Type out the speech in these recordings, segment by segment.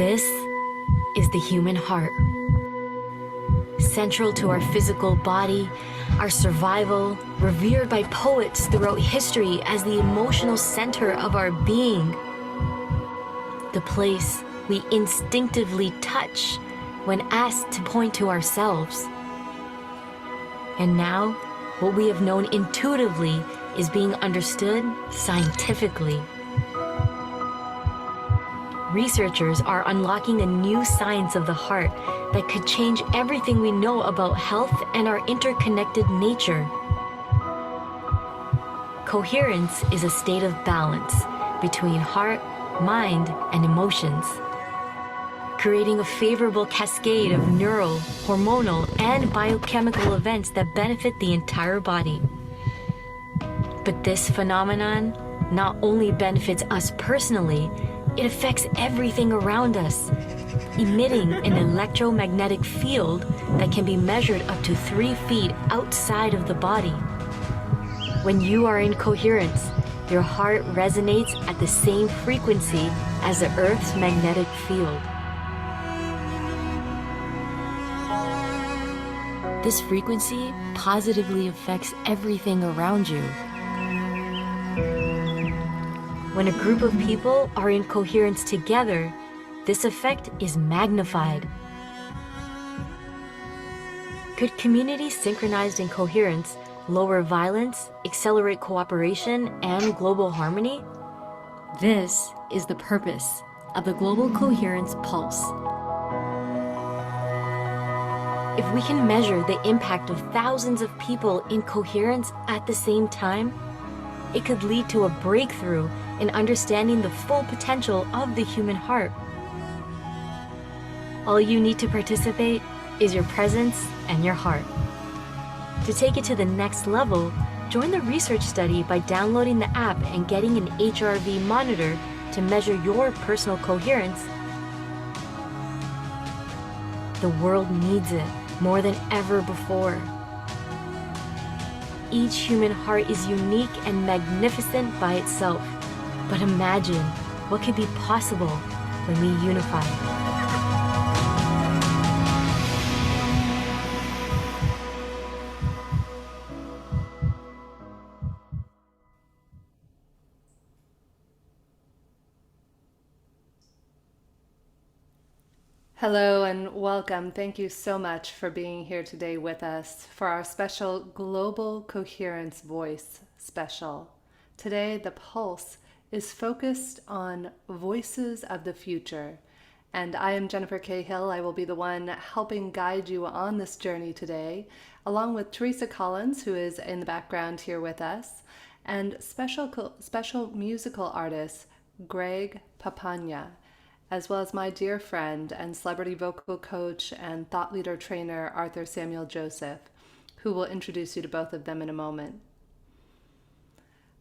This is the human heart. Central to our physical body, our survival, revered by poets throughout history as the emotional center of our being. The place we instinctively touch when asked to point to ourselves. And now, what we have known intuitively is being understood scientifically. Researchers are unlocking a new science of the heart that could change everything we know about health and our interconnected nature. Coherence is a state of balance between heart, mind, and emotions, creating a favorable cascade of neural, hormonal, and biochemical events that benefit the entire body. But this phenomenon not only benefits us personally, it affects everything around us, emitting an electromagnetic field that can be measured up to 3 feet outside of the body. When you are in coherence, your heart resonates at the same frequency as the Earth's magnetic field. This frequency positively affects everything around you. When a group of people are in coherence together, this effect is magnified. Could communities synchronized in coherence lower violence, accelerate cooperation, and global harmony? This is the purpose of the Global Coherence Pulse. If we can measure the impact of thousands of people in coherence at the same time, it could lead to a breakthrough in understanding the full potential of the human heart. All you need to participate is your presence and your heart. To take it to the next level, join the research study by downloading the app and getting an HRV monitor to measure your personal coherence. The world needs it more than ever before. Each human heart is unique and magnificent by itself. But imagine what could be possible when we unify. Hello and welcome. Thank you so much for being here today with us for our special Global Coherence Voice special. Today, the Pulse is focused on voices of the future. And I am Jennifer Cahill. I will be the one helping guide you on this journey today, along with Teresa Collins, who is in the background here with us, and special musical artist Gregg Papania, as well as my dear friend and celebrity vocal coach and thought leader trainer, Arthur Samuel Joseph, who will introduce you to both of them in a moment.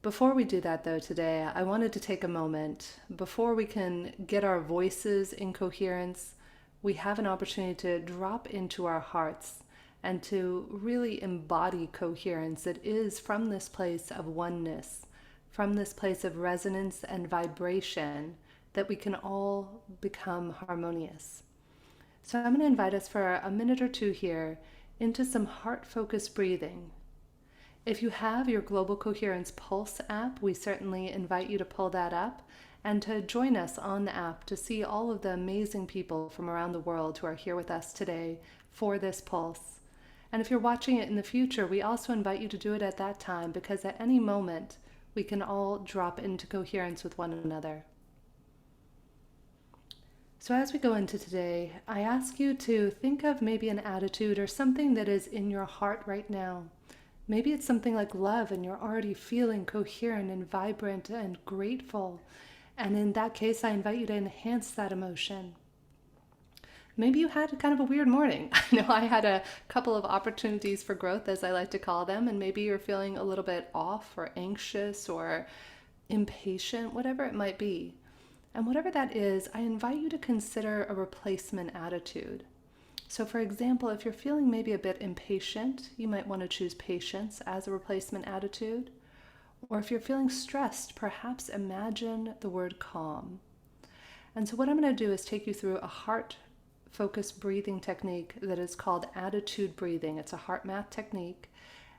Before we do that though today, I wanted to take a moment. Before we can get our voices in coherence, we have an opportunity to drop into our hearts and to really embody coherence that is from this place of oneness, from this place of resonance and vibration, that we can all become harmonious. So I'm going to invite us for a minute or two here into some heart-focused breathing. If you have your Global Coherence Pulse app, we certainly invite you to pull that up and to join us on the app to see all of the amazing people from around the world who are here with us today for this Pulse. And if you're watching it in the future, we also invite you to do it at that time, because at any moment we can all drop into coherence with one another. So as we go into today, I ask you to think of maybe an attitude or something that is in your heart right now. Maybe it's something like love and you're already feeling coherent and vibrant and grateful. And in that case, I invite you to enhance that emotion. Maybe you had kind of a weird morning. I know I had a couple of opportunities for growth, as I like to call them, and maybe you're feeling a little bit off or anxious or impatient, whatever it might be. And whatever that is, I invite you to consider a replacement attitude. So for example, if you're feeling maybe a bit impatient, you might want to choose patience as a replacement attitude. Or if you're feeling stressed, perhaps imagine the word calm. And so what I'm going to do is take you through a heart-focused breathing technique that is called attitude breathing. It's a heart math technique,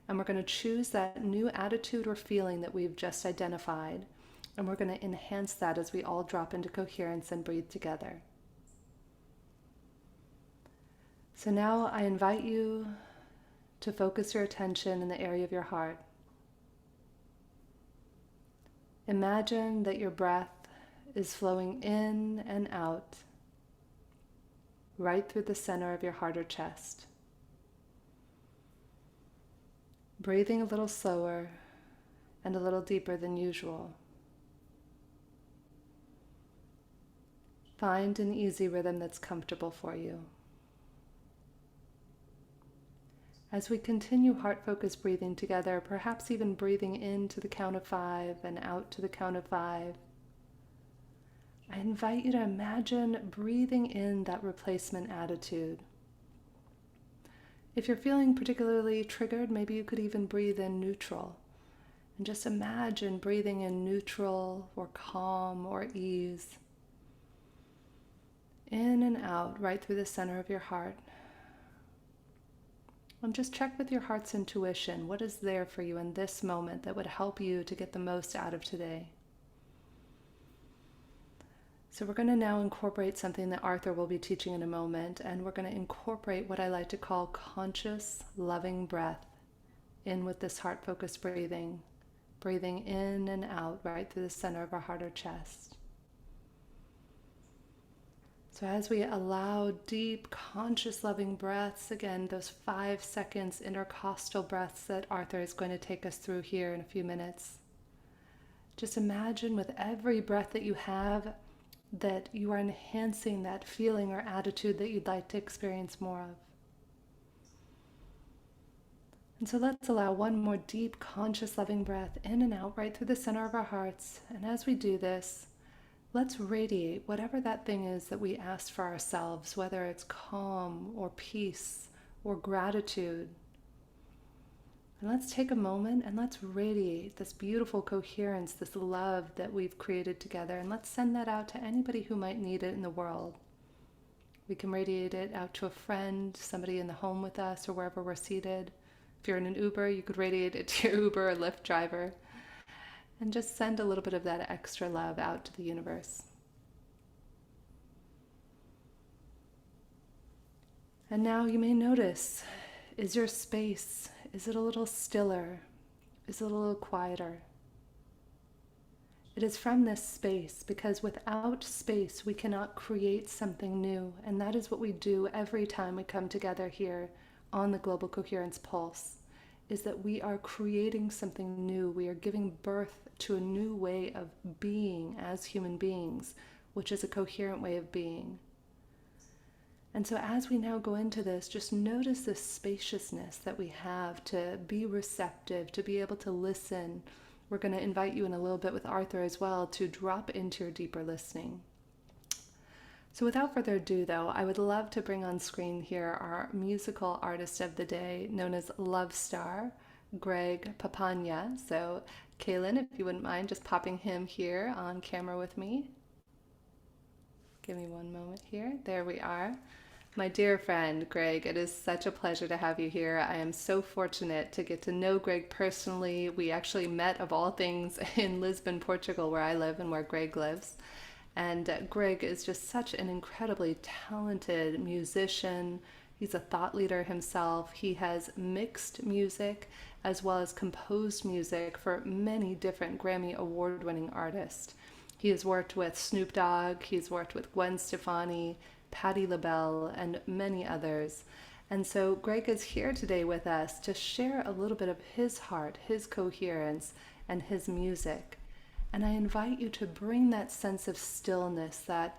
and we're going to choose that new attitude or feeling that we've just identified, and we're going to enhance that as we all drop into coherence and breathe together. So now I invite you to focus your attention in the area of your heart. Imagine that your breath is flowing in and out, right through the center of your heart or chest. Breathing a little slower and a little deeper than usual. Find an easy rhythm that's comfortable for you. As we continue heart-focused breathing together, perhaps even breathing in to the count of 5 and out to the count of 5, I invite you to imagine breathing in that replacement attitude. If you're feeling particularly triggered, maybe you could even breathe in neutral. And just imagine breathing in neutral or calm or ease. In and out, right through the center of your heart. And just check with your heart's intuition. What is there for you in this moment that would help you to get the most out of today? So we're going to now incorporate something that Arthur will be teaching in a moment, and we're going to incorporate what I like to call conscious, loving breath in with this heart-focused breathing. Breathing in and out right through the center of our heart or chest. So as we allow deep, conscious, loving breaths, again, those 5 seconds intercostal breaths that Arthur is going to take us through here in a few minutes. Just imagine with every breath that you have that you are enhancing that feeling or attitude that you'd like to experience more of. And so let's allow one more deep, conscious, loving breath in and out right through the center of our hearts. And as we do this, let's radiate whatever that thing is that we asked for ourselves, whether it's calm or peace or gratitude. And let's take a moment and let's radiate this beautiful coherence, this love that we've created together, and let's send that out to anybody who might need it in the world. We can radiate it out to a friend, somebody in the home with us, or wherever we're seated. If you're in an Uber, you could radiate it to your Uber or Lyft driver. And just send a little bit of that extra love out to the universe. And now you may notice, is your space, is it a little stiller? Is it a little quieter? It is from this space, because without space we cannot create something new. And that is what we do every time we come together here on the Global Coherence Pulse, is that we are creating something new. We are giving birth to a new way of being as human beings, which is a coherent way of being. And so as we now go into this, just notice this spaciousness that we have to be receptive, to be able to listen. We're going to invite you in a little bit with Arthur as well to drop into your deeper listening. So without further ado, though, I would love to bring on screen here our musical artist of the day, known as Love Star, Gregg Papania. So Kaylin, if you wouldn't mind just popping him here on camera with me. Give me one moment here. There we are. My dear friend, Gregg, it is such a pleasure to have you here. I am so fortunate to get to know Gregg personally. We actually met, of all things, in Lisbon, Portugal, where I live and where Gregg lives. And Gregg is just such an incredibly talented musician. He's a thought leader himself. He has mixed music as well as composed music for many different Grammy award-winning artists. He has worked with Snoop Dogg, he's worked with Gwen Stefani, Patti LaBelle, and many others. And so Gregg is here today with us to share a little bit of his heart, his coherence, and his music. And I invite you to bring that sense of stillness, that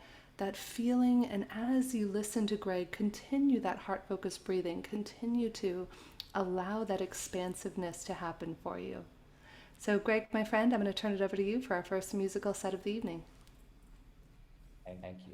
feeling, and as you listen to Gregg, continue that heart-focused breathing, continue to allow that expansiveness to happen for you. So Gregg, my friend, I'm going to turn it over to you for our first musical set of the evening. Thank you.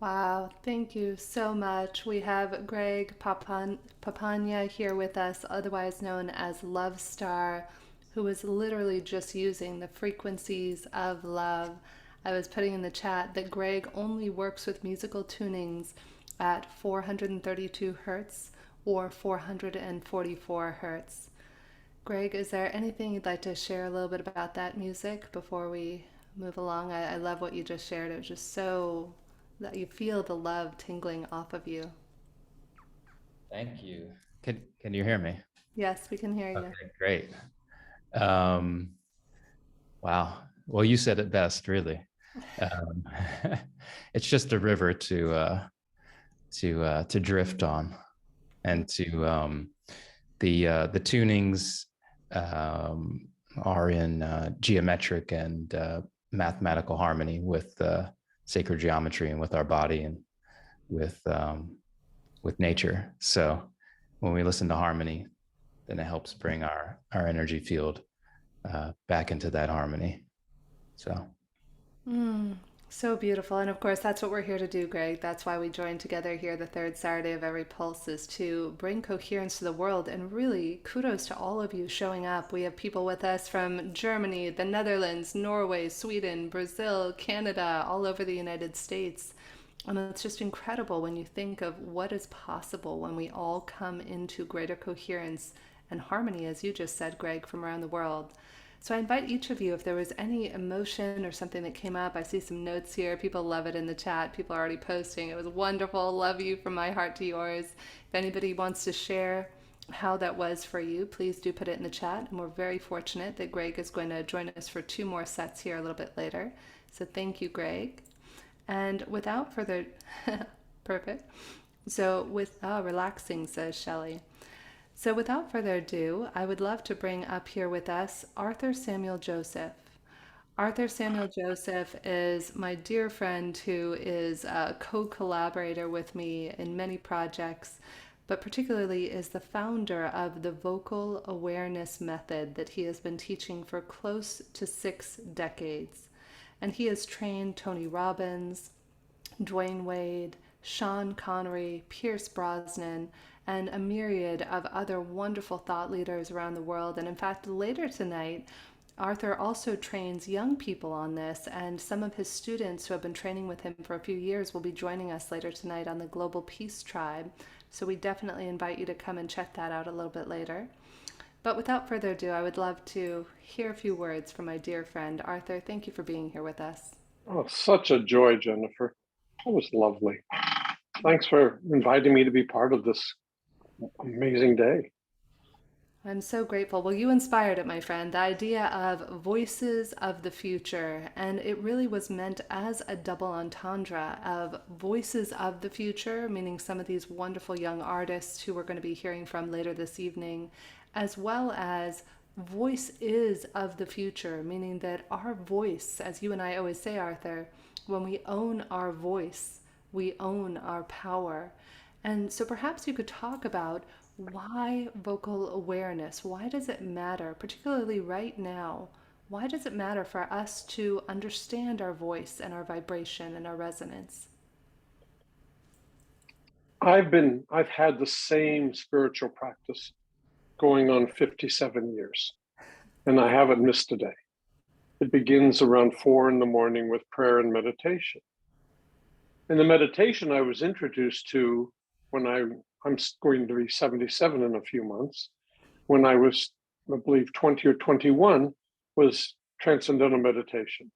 Wow, thank you so much. We have Papania here with us, otherwise known as Love Star, who is literally just using the frequencies of love. I was putting in the chat that Greg only works with musical tunings at 432 hertz or 444 hertz. Greg, is there anything you'd like to share a little bit about that music before we move along? I love what you just shared. It was just so that you feel the love tingling off of you. Thank you. Can you hear me? Yes, we can hear you. Okay, great. Um, wow. Well, you said it best, really. Um, it's just a river to drift on, and to the tunings um, are in geometric and mathematical harmony with sacred geometry and with our body and with nature. So when we listen to harmony, then it helps bring our energy field back into that harmony. So Mm, so beautiful. And of course, that's what we're here to do, Greg. That's why we join together here the third Saturday of every pulse is to bring coherence to the world. And really, kudos to all of you showing up. We have people with us from Germany, the Netherlands, Norway, Sweden, Brazil, Canada, all over the United States. And it's just incredible when you think of what is possible when we all come into greater coherence and harmony, as you just said, Greg, from around the world. So I invite each of you, if there was any emotion or something that came up, I see some notes here. People love it in the chat. People are already posting. It was wonderful. Love you from my heart to yours. If anybody wants to share how that was for you, please do put it in the chat. And we're very fortunate that Greg is going to join us for 2 more sets here a little bit later. So thank you, Greg. And without further, perfect. So relaxing, says Shelley. So without further ado, I would love to bring up here with us Arthur Samuel Joseph. Arthur Samuel Joseph is my dear friend who is a co-collaborator with me in many projects, but particularly is the founder of the vocal awareness method that he has been teaching for close to 6 decades. And he has trained Tony Robbins, Dwayne Wade, Sean Connery, Pierce Brosnan, and a myriad of other wonderful thought leaders around the world. And in fact, later tonight, Arthur also trains young people on this, and some of his students who have been training with him for a few years will be joining us later tonight on the Global Peace Tribe. So we definitely invite you to come and check that out a little bit later. But without further ado, I would love to hear a few words from my dear friend Arthur. Thank you for being here with us. Oh, such a joy, Jennifer. That was lovely. Thanks for inviting me to be part of this amazing day. I'm so grateful. Well, you inspired it, my friend. The idea of voices of the future. And it really was meant as a double entendre of voices of the future, meaning some of these wonderful young artists who we're going to be hearing from later this evening, as well as voice is of the future, meaning that our voice, as you and I always say, Arthur, when we own our voice, we own our power. And so perhaps you could talk about why vocal awareness? Why does it matter, particularly right now? Why does it matter for us to understand our voice and our vibration and our resonance? I've had the same spiritual practice going on 57 years, and I haven't missed a day. It begins around 4 in the morning with prayer and meditation. And the meditation I was introduced to when I'm going to be 77 in a few months, when I was, I believe, 20 or 21, was transcendental meditation.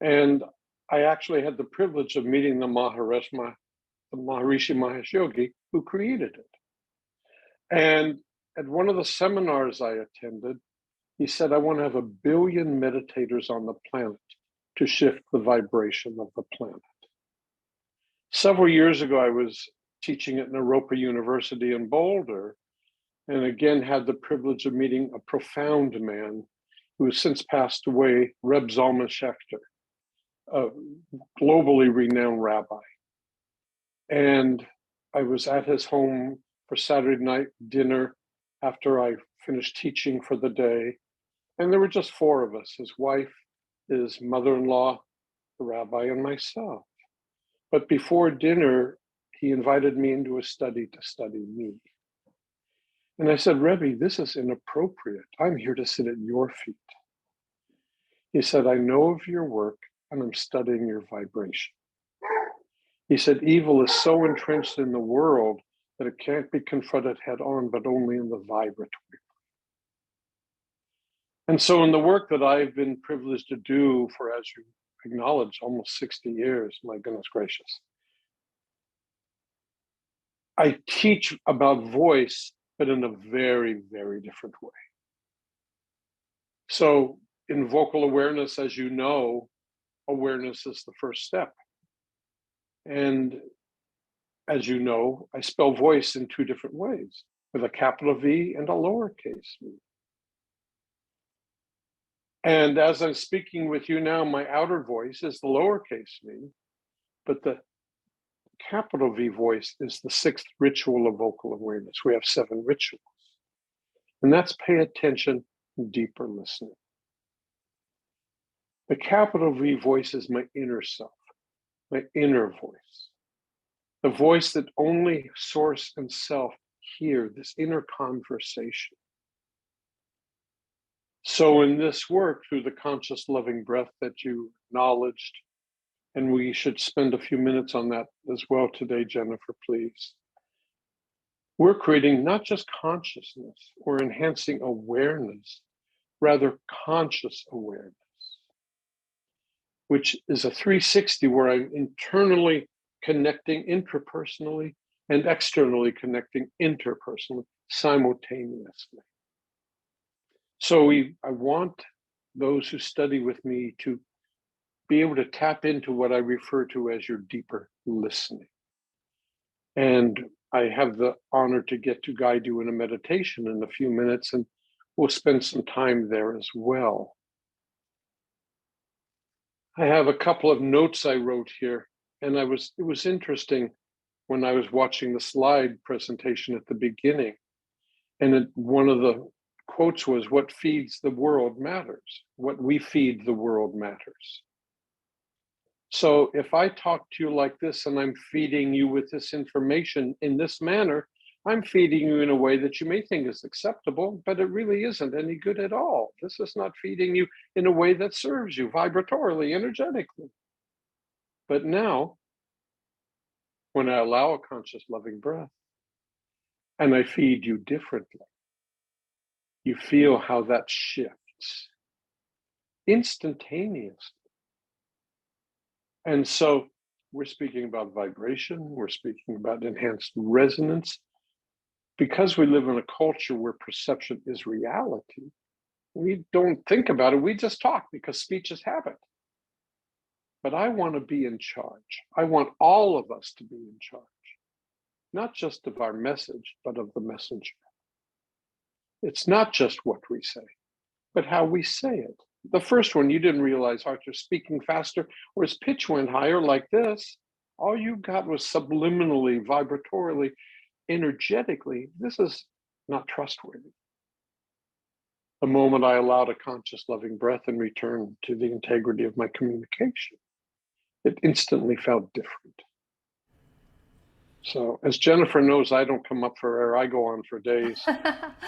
And I actually had the privilege of meeting the Maharishi Mahesh Yogi, who created it. And at one of the seminars I attended, he said, I want to have 1 billion meditators on the planet to shift the vibration of the planet. Several years ago, I was teaching at Naropa University in Boulder, and again had the privilege of meeting a profound man who has since passed away, Reb Zalman Schachter, a globally renowned rabbi. And I was at his home for Saturday night dinner after I finished teaching for the day. And there were just 4 of us, his wife, his mother-in-law, the rabbi, and myself. But before dinner, he invited me into a study to study me. And I said, Rebbe, this is inappropriate. I'm here to sit at your feet. He said, I know of your work and I'm studying your vibration. He said, evil is so entrenched in the world that it can't be confronted head on, but only in the vibratory. And so in the work that I've been privileged to do for, as you acknowledge, almost 60 years, my goodness gracious, I teach about voice, but in a very, very different way. So in vocal awareness, as you know, awareness is the first step. And as you know, I spell voice in two different ways, with a capital V and a lowercase v. And as I'm speaking with you now, my outer voice is the lowercase v, but the capital V voice is the sixth ritual of vocal awareness. We have 7 rituals. And that's pay attention, deeper listening. The capital V voice is my inner self, my inner voice. The voice that only source and self hear, this inner conversation. So in this work, through the conscious loving breath that you acknowledged, and we should spend a few minutes on that as well today, Jennifer, please. We're creating not just consciousness or enhancing awareness, rather conscious awareness, which is a 360 where I'm internally connecting intrapersonally and externally connecting interpersonally simultaneously. So I want those who study with me to be able to tap into what I refer to as your deeper listening. And I have the honor to get to guide you in a meditation in a few minutes, and we'll spend some time there as well. I have a couple of notes I wrote here, and it was interesting when I was watching the slide presentation at the beginning, and one of the quotes was, what feeds the world matters. What we feed the world matters. So if I talk to you like this and I'm feeding you with this information in this manner, I'm feeding you in a way that you may think is acceptable, but it really isn't any good at all. This is not feeding you in a way that serves you vibratorily, energetically. But now, when I allow a conscious loving breath and I feed you differently, you feel how that shifts instantaneously. And so we're speaking about vibration, we're speaking about enhanced resonance. Because we live in a culture where perception is reality, we don't think about it, we just talk because speech is habit. But I want to be in charge. I want all of us to be in charge, not just of our message, but of the messenger. It's not just what we say, but how we say it. The first one, you didn't realize Arthur speaking faster or his pitch went higher like this. All you got was subliminally, vibratorily, energetically. This is not trustworthy. The moment I allowed a conscious loving breath and returned to the integrity of my communication, it instantly felt different. So as Jennifer knows, I don't come up for air, I go on for days.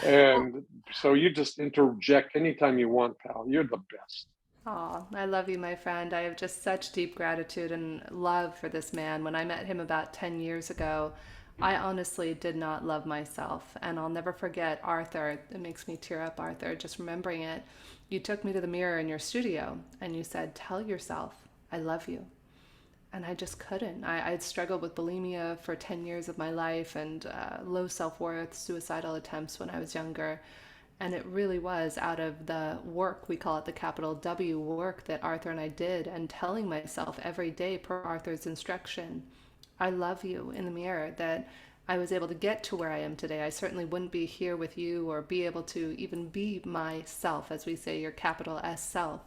And so you just interject anytime you want, pal. You're the best. Oh, I love you, my friend. I have just such deep gratitude and love for this man. When I met him about 10 years ago, I honestly did not love myself. And I'll never forget Arthur. It makes me tear up, Arthur, just remembering it. You took me to the mirror in your studio and you said, tell yourself, I love you. And I just couldn't. I'd struggled with bulimia for 10 years of my life and low self-worth, suicidal attempts when I was younger. And it really was out of the work, we call it the capital W work, that Arthur and I did, and telling myself every day per Arthur's instruction, I love you, in the mirror, that I was able to get to where I am today. I certainly wouldn't be here with you or be able to even be myself, as we say, your capital S self.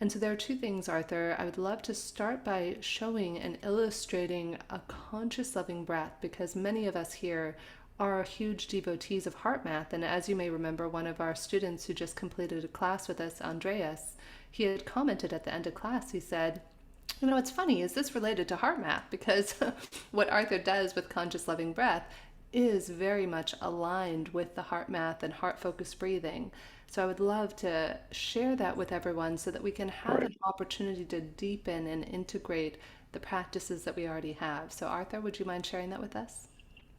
And so there are 2 things, Arthur. I would love to start by showing and illustrating a conscious loving breath, because many of us here are huge devotees of heart math. And as you may remember, one of our students who just completed a class with us, Andreas, he had commented at the end of class, he said, You know, what's funny is this related to heart math because what Arthur does with conscious loving breath is very much aligned with the heart math and heart focused breathing. So I would love to share that with everyone so that we can have Right. an opportunity to deepen and integrate the practices that we already have. So, Arthur, would you mind sharing that with us?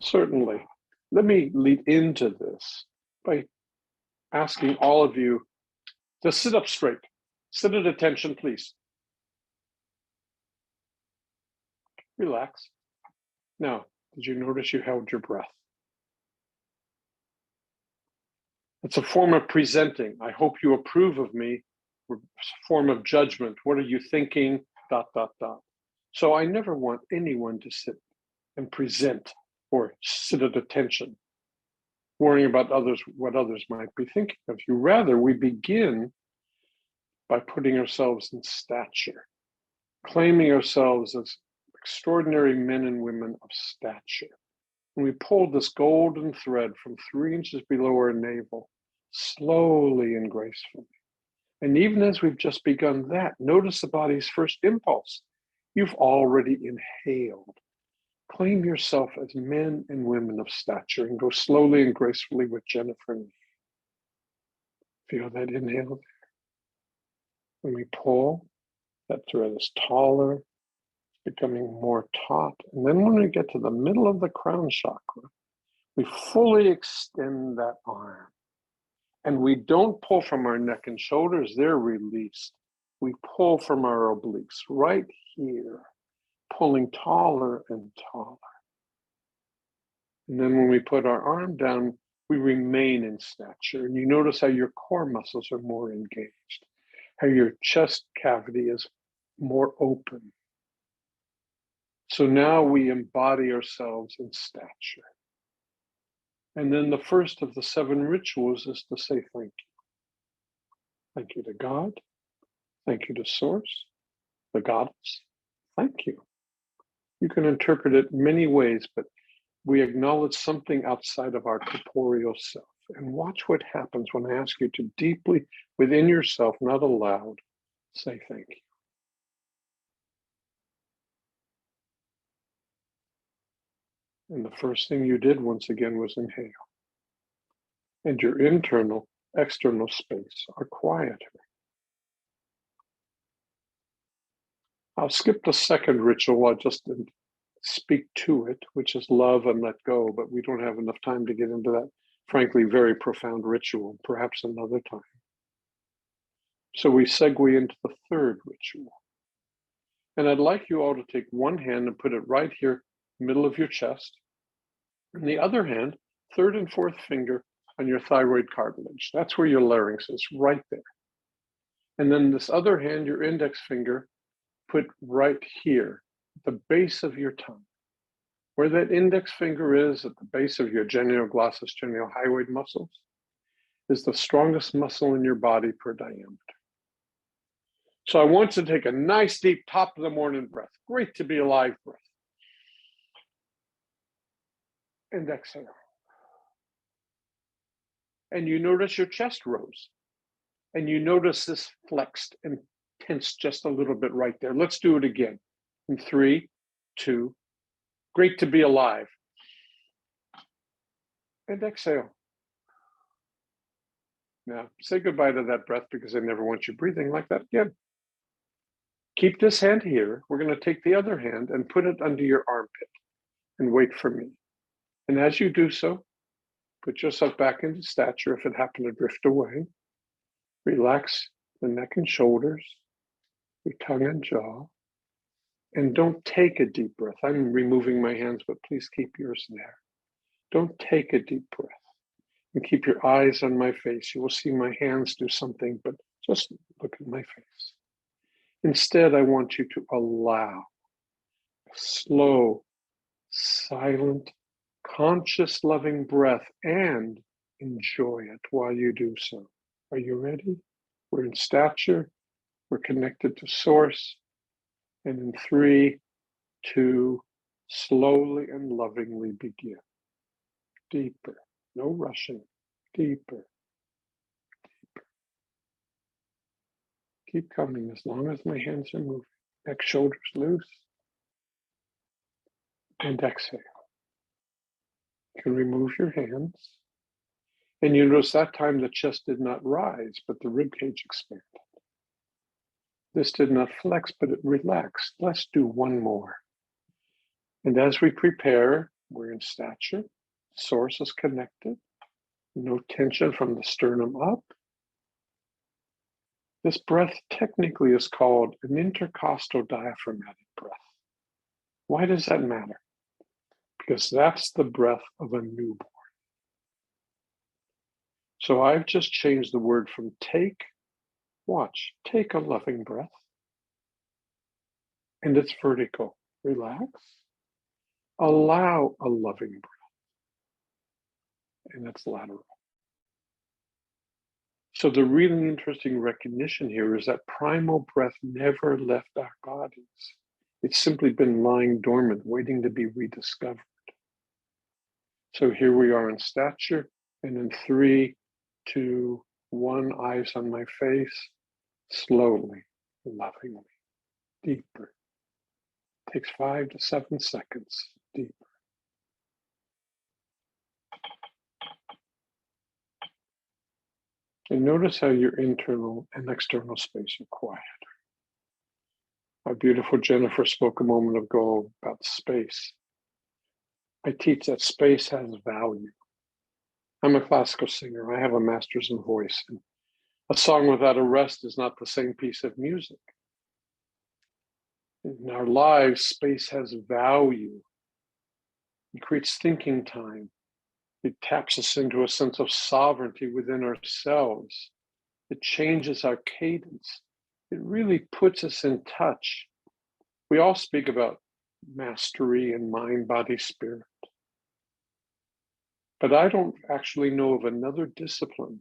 Certainly. Let me lead into this by asking all of you to sit up straight. Sit at attention, please. Relax. Now, did you notice you held your breath? It's a form of presenting. I hope you approve of me. It's a form of judgment. What are you thinking? Dot, dot, dot. So I never want anyone to sit and present or sit at attention, worrying about others, what others might be thinking of you. Rather, we begin by putting ourselves in stature, claiming ourselves as extraordinary men and women of stature. And we pull this golden thread from 3 inches below our navel, slowly and gracefully. And even as we've just begun that, notice the body's first impulse. You've already inhaled. Claim yourself as men and women of stature and go slowly and gracefully with Jennifer and me. Feel that inhale. When we pull, that thread is taller, becoming more taut. And then when we get to the middle of the crown chakra, we fully extend that arm. And we don't pull from our neck and shoulders, they're released. We pull from our obliques right here, pulling taller and taller. And then when we put our arm down, we remain in stature. And you notice how your core muscles are more engaged, how your chest cavity is more open. So now we embody ourselves in stature. And then the first of the 7 rituals is to say thank you. Thank you to God. Thank you to Source, the Goddess. Thank you. You can interpret it many ways, but we acknowledge something outside of our corporeal self. And watch what happens when I ask you to deeply, within yourself, not aloud, say thank you. And the first thing you did, once again, was inhale. And your internal, external space are quieter. I'll skip the second ritual. I'll just speak to it, which is love and let go, but we don't have enough time to get into that, frankly, very profound ritual, perhaps another time. So we segue into the third ritual. And I'd like you all to take one hand and put it right here, middle of your chest, and the other hand, third and fourth finger on your thyroid cartilage. That's where your larynx is, right there. And then this other hand, your index finger, put right here, the base of your tongue. Where that index finger is at the base of your genioglossus geniohyoid muscles is the strongest muscle in your body per diameter. So I want you to take a nice deep top of the morning breath. Great to be alive breath. And exhale. And you notice your chest rose. And you notice this flexed and tensed just a little bit right there. Let's do it again. In 3, 2, great to be alive. And exhale. Now, say goodbye to that breath because I never want you breathing like that again. Keep this hand here. We're going to take the other hand and put it under your armpit and wait for me. And as you do so, put yourself back into stature if it happened to drift away. Relax the neck and shoulders, your tongue and jaw. And don't take a deep breath. I'm removing my hands, but please keep yours there. Don't take a deep breath. And keep your eyes on my face. You will see my hands do something, but just look at my face. Instead, I want you to allow a slow, silent, conscious, loving breath and enjoy it while you do so. Are you ready? We're in stature. We're connected to Source. And in 3, 2, slowly and lovingly begin. Deeper, no rushing, deeper, deeper. Keep coming as long as my hands are moving. Neck, shoulders loose. And exhale. You can remove your hands. And you notice that time the chest did not rise, but the rib cage expanded. This did not flex, but it relaxed. Let's do one more. And as we prepare, we're in stature. Source is connected. No tension from the sternum up. This breath technically is called an intercostal diaphragmatic breath. Why does that matter? Because that's the breath of a newborn. So I've just changed the word from take, watch, take a loving breath. And it's vertical. Relax. Allow a loving breath. And it's lateral. So the really interesting recognition here is that primal breath never left our bodies. It's simply been lying dormant, waiting to be rediscovered. So here we are in stature, and in 3, 2, 1, eyes on my face, slowly, lovingly, deeper. Takes 5 to 7 seconds, deeper. And notice how your internal and external space are quiet. Our beautiful Jennifer spoke a moment ago about space. I teach that space has value. I'm a classical singer. I have a master's in voice. And a song without a rest is not the same piece of music. In our lives, space has value. It creates thinking time. It taps us into a sense of sovereignty within ourselves. It changes our cadence. It really puts us in touch. We all speak about mastery and mind, body, spirit. But I don't actually know of another discipline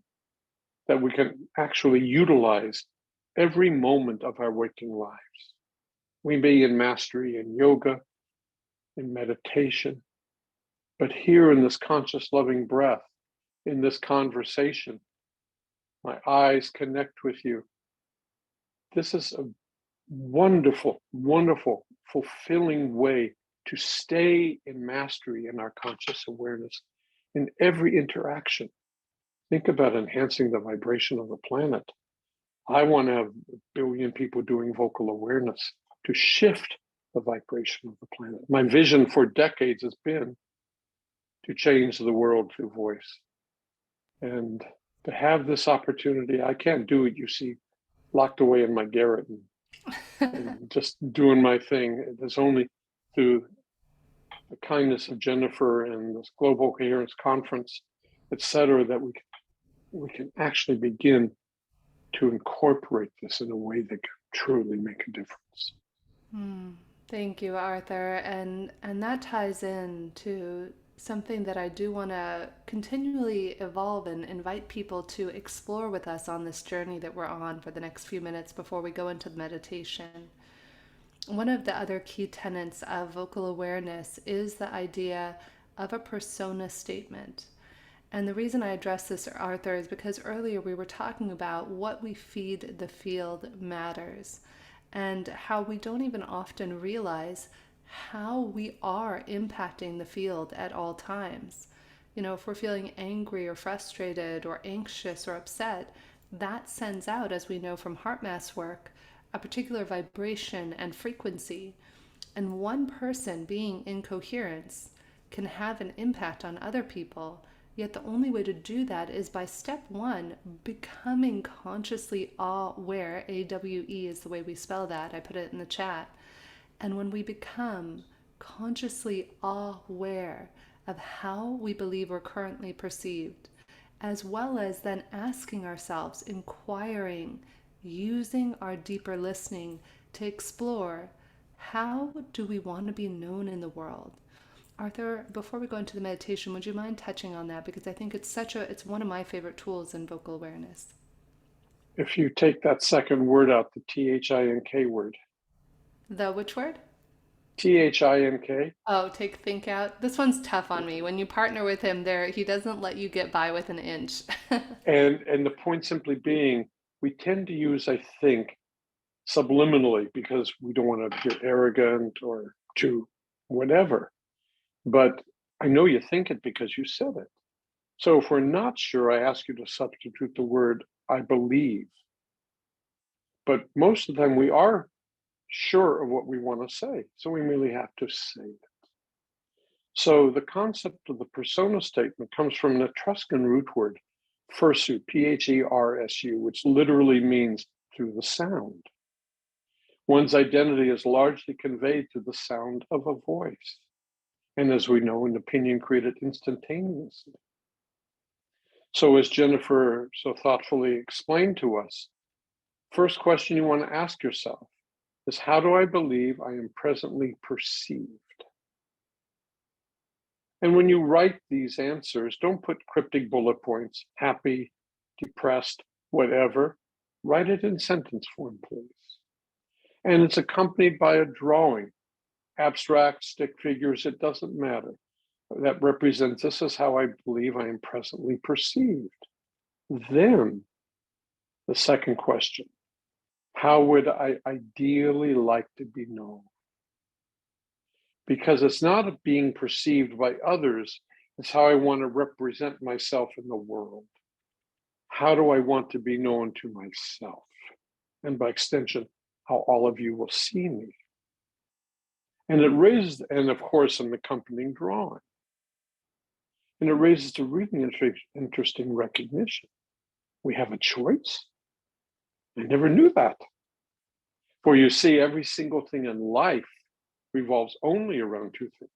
that we can actually utilize every moment of our waking lives. We may in mastery in yoga, in meditation, but here in this conscious loving breath, in this conversation, my eyes connect with you. This is a wonderful, wonderful, fulfilling way to stay in mastery in our conscious awareness in every interaction. Think about enhancing the vibration of the planet. I want to have 1 billion people doing vocal awareness to shift the vibration of the planet. My vision for decades has been to change the world through voice. And to have this opportunity, I can't do it, you see, locked away in my garret and just doing my thing. It is only through the kindness of Jennifer and this Global Coherence Conference, et cetera, that we can actually begin to incorporate this in a way that can truly make a difference. Thank you, Arthur. And that ties in to something that I do want to continually evolve and invite people to explore with us on this journey that we're on for the next few minutes before we go into the meditation. One of the other key tenets of vocal awareness is the idea of a persona statement. And the reason I address this, Arthur, is because earlier we were talking about what we feed the field matters, and how we don't even often realize how we are impacting the field at all times. You know, if we're feeling angry or frustrated or anxious or upset, that sends out, as we know from heart mass work, a particular vibration and frequency. And one person being in coherence can have an impact on other people. Yet the only way to do that is by step 1, becoming consciously aware. AWE is the way we spell that. I put it in the chat. And when we become consciously aware of how we believe we're currently perceived, as well as then asking ourselves, inquiring, using our deeper listening to explore, how do we want to be known in the world? Arthur, before we go into the meditation, would you mind touching on that? Because I think it's one of my favorite tools in vocal awareness. If you take that second word out, the THINK word. The which word? THINK. Oh, take think out. This one's tough on me. When you partner with him there, he doesn't let you get by with an inch. And the point simply being, we tend to use, I think, subliminally because we don't want to appear arrogant or too whatever. But I know you think it because you said it. So if we're not sure, I ask you to substitute the word I believe. But most of the time we are sure of what we want to say. So we merely have to say it. So the concept of the persona statement comes from an Etruscan root word, phersu, P-H-E-R-S-U, which literally means through the sound. One's identity is largely conveyed through the sound of a voice. And as we know, an opinion created instantaneously. So as Jennifer so thoughtfully explained to us, first question you want to ask yourself is, how do I believe I am presently perceived? And when you write these answers, don't put cryptic bullet points, happy, depressed, whatever. Write it in sentence form, please. And it's accompanied by a drawing, abstract, stick figures, it doesn't matter. That represents, this is how I believe I am presently perceived. Then, the second question, how would I ideally like to be known? Because it's not being perceived by others, it's how I want to represent myself in the world. How do I want to be known to myself? And by extension, how all of you will see me. And it raises, and of course, an accompanying drawing. And it raises a really interesting recognition. We have a choice. I never knew that. For you see, every single thing in life revolves only around two things: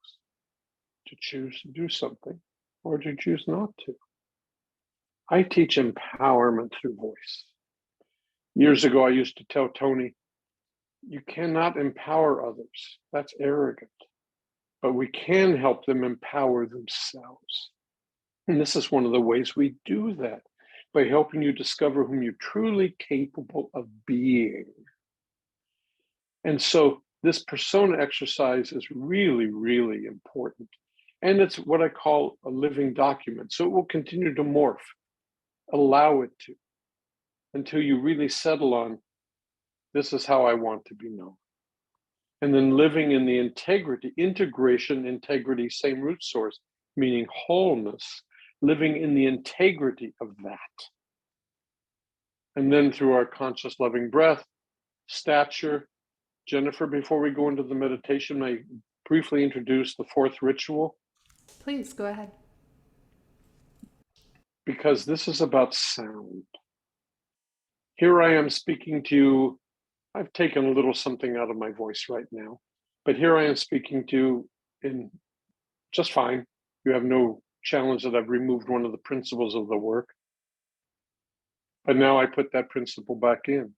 to choose to do something or to choose not to. I teach empowerment through voice. Years ago, I used to tell Tony, you cannot empower others. That's arrogant. But we can help them empower themselves. And this is one of the ways we do that, by helping you discover whom you're truly capable of being. And so this persona exercise is really, really important. And it's what I call a living document. So it will continue to morph. Allow it to, until you really settle on, this is how I want to be known. And then living in the integrity, integration, integrity, same root source, meaning wholeness, living in the integrity of that. And then through our conscious loving breath, stature. Jennifer, before we go into the meditation, I briefly introduce the fourth ritual. Please, go ahead. Because this is about sound. Here I am speaking to you. I've taken a little something out of my voice right now, but here I am speaking to you in just fine. You have no challenge that I've removed one of the principles of the work. But now I put that principle back in.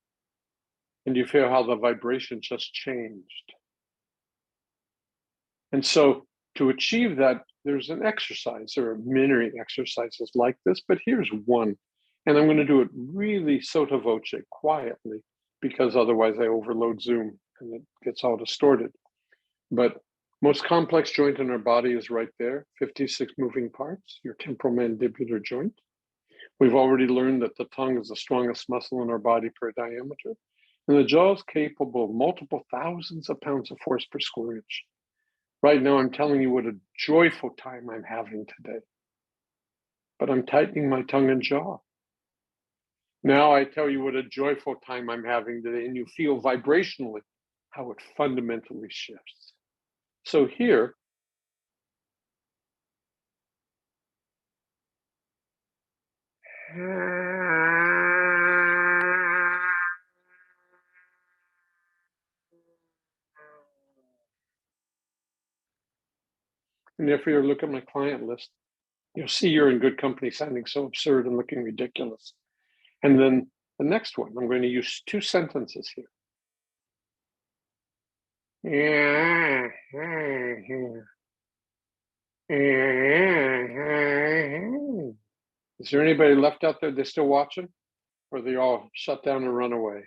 And you feel how the vibration just changed. And so to achieve that, there's an exercise. There are many exercises like this, but here's one. And I'm going to do it really sotto voce, quietly, because otherwise I overload Zoom and it gets all distorted. But most complex joint in our body is right there, 56 moving parts, your temporomandibular joint. We've already learned that the tongue is the strongest muscle in our body per diameter, and the jaw is capable of multiple thousands of pounds of force per square inch. Right now, I'm telling you what a joyful time I'm having today. But I'm tightening my tongue and jaw. Now I tell you what a joyful time I'm having today, and you feel vibrationally how it fundamentally shifts. So here, and if you look at my client list, you'll see you're in good company, sounding so absurd and looking ridiculous. And then the next one, I'm going to use two sentences here. Is there anybody left out there that's still watching? Or they all shut down and run away?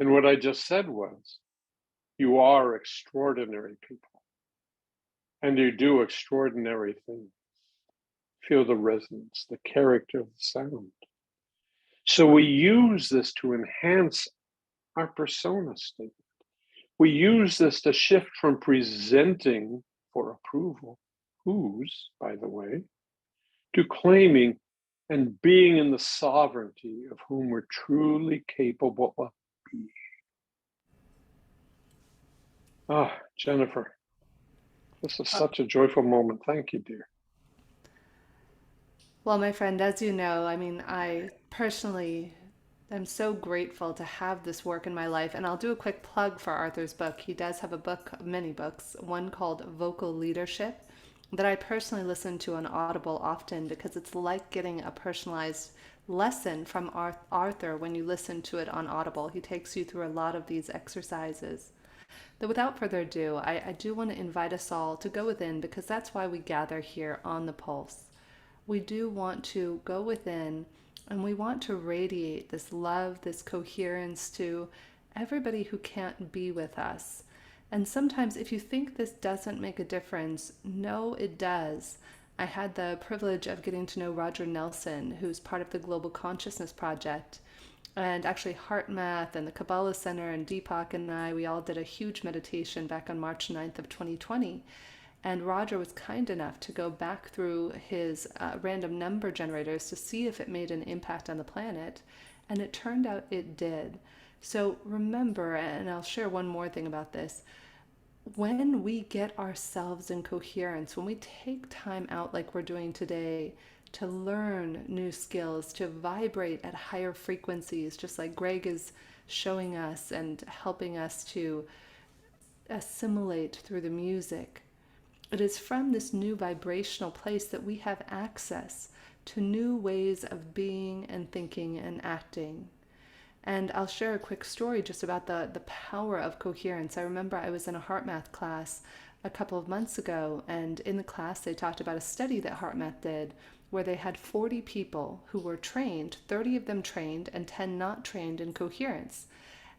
And what I just said was, you are extraordinary people. And you do extraordinary things. Feel the resonance, the character of the sound. So we use this to enhance our persona statement. We use this to shift from presenting for approval, whose, by the way, to claiming and being in the sovereignty of whom we're truly capable of being. Ah, Jennifer, this is such a joyful moment. Thank you, dear. Well, my friend, as you know, I mean, I personally am so grateful to have this work in my life. And I'll do a quick plug for Arthur's book. He does have a book, many books, one called Vocal Leadership, that I personally listen to on Audible often because it's like getting a personalized lesson from Arthur when you listen to it on Audible. He takes you through a lot of these exercises. But without further ado, I do want to invite us all to go within because that's why we gather here on the Pulse. We do want to go within and we want to radiate this love, this coherence to everybody who can't be with us. And sometimes, if you think this doesn't make a difference, no, it does. I had the privilege of getting to know Roger Nelson, who's part of the Global Consciousness Project. And actually, Heart Math and the Kabbalah Center and Deepak and I, we all did a huge meditation back on March 9th of 2020. And Roger was kind enough to go back through his random number generators to see if it made an impact on the planet. And it turned out it did. So remember, and I'll share one more thing about this, when we get ourselves in coherence, when we take time out like we're doing today to learn new skills, to vibrate at higher frequencies, just like Gregg is showing us and helping us to assimilate through the music, it is from this new vibrational place that we have access to new ways of being and thinking and acting. And I'll share a quick story just about the power of coherence. I remember I was in a heart math class a couple of months ago, and in the class they talked about a study that heart math did where they had 40 people who were trained, 30 of them trained and 10 not trained in coherence.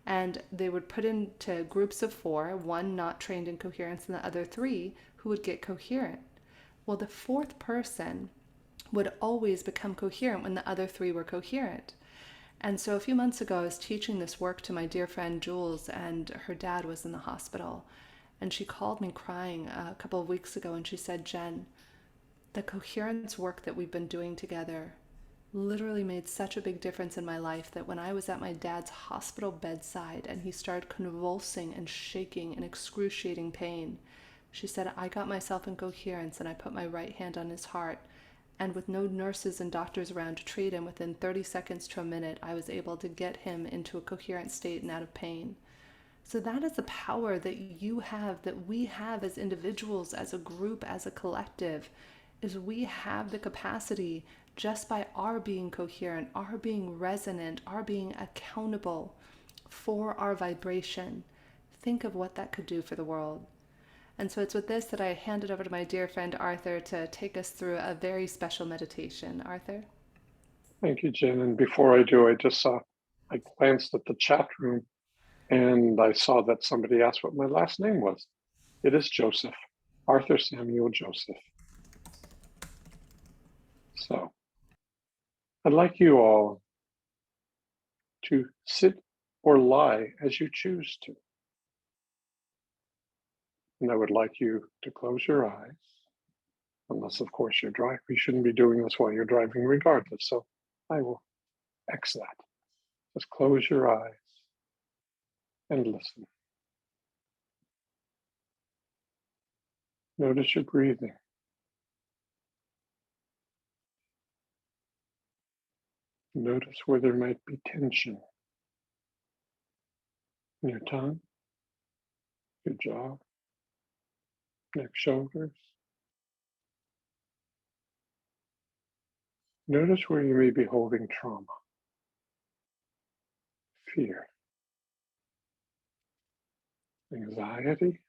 And they would put into groups of 4, one not trained in coherence and the other 3 who would get coherent. Well, the 4th person would always become coherent when the other 3 were coherent. And so a few months ago, I was teaching this work to my dear friend Jules, and her dad was in the hospital. And she called me crying a couple of weeks ago, and she said, Jen, the coherence work that we've been doing together literally made such a big difference in my life that when I was at my dad's hospital bedside and he started convulsing and shaking in excruciating pain, she said, I got myself in coherence and I put my right hand on his heart. And with no nurses and doctors around to treat him, within 30 seconds to a minute, I was able to get him into a coherent state and out of pain. So that is the power that you have, that we have as individuals, as a group, as a collective, is we have the capacity just by our being coherent, our being resonant, our being accountable for our vibration. Think of what that could do for the world. And so it's with this that I hand it over to my dear friend Arthur to take us through a very special meditation. Arthur? Thank you, Jen. And before I do, I glanced at the chat room and I saw that somebody asked what my last name was. It is Joseph, Arthur Samuel Joseph. So I'd like you all to sit or lie as you choose to. And I would like you to close your eyes, unless, of course, you're driving. We shouldn't be doing this while you're driving regardless. So I will X that. Just close your eyes and listen. Notice your breathing. Notice where there might be tension in your tongue, your jaw, neck, shoulders. Notice where you may be holding trauma, fear, anxiety,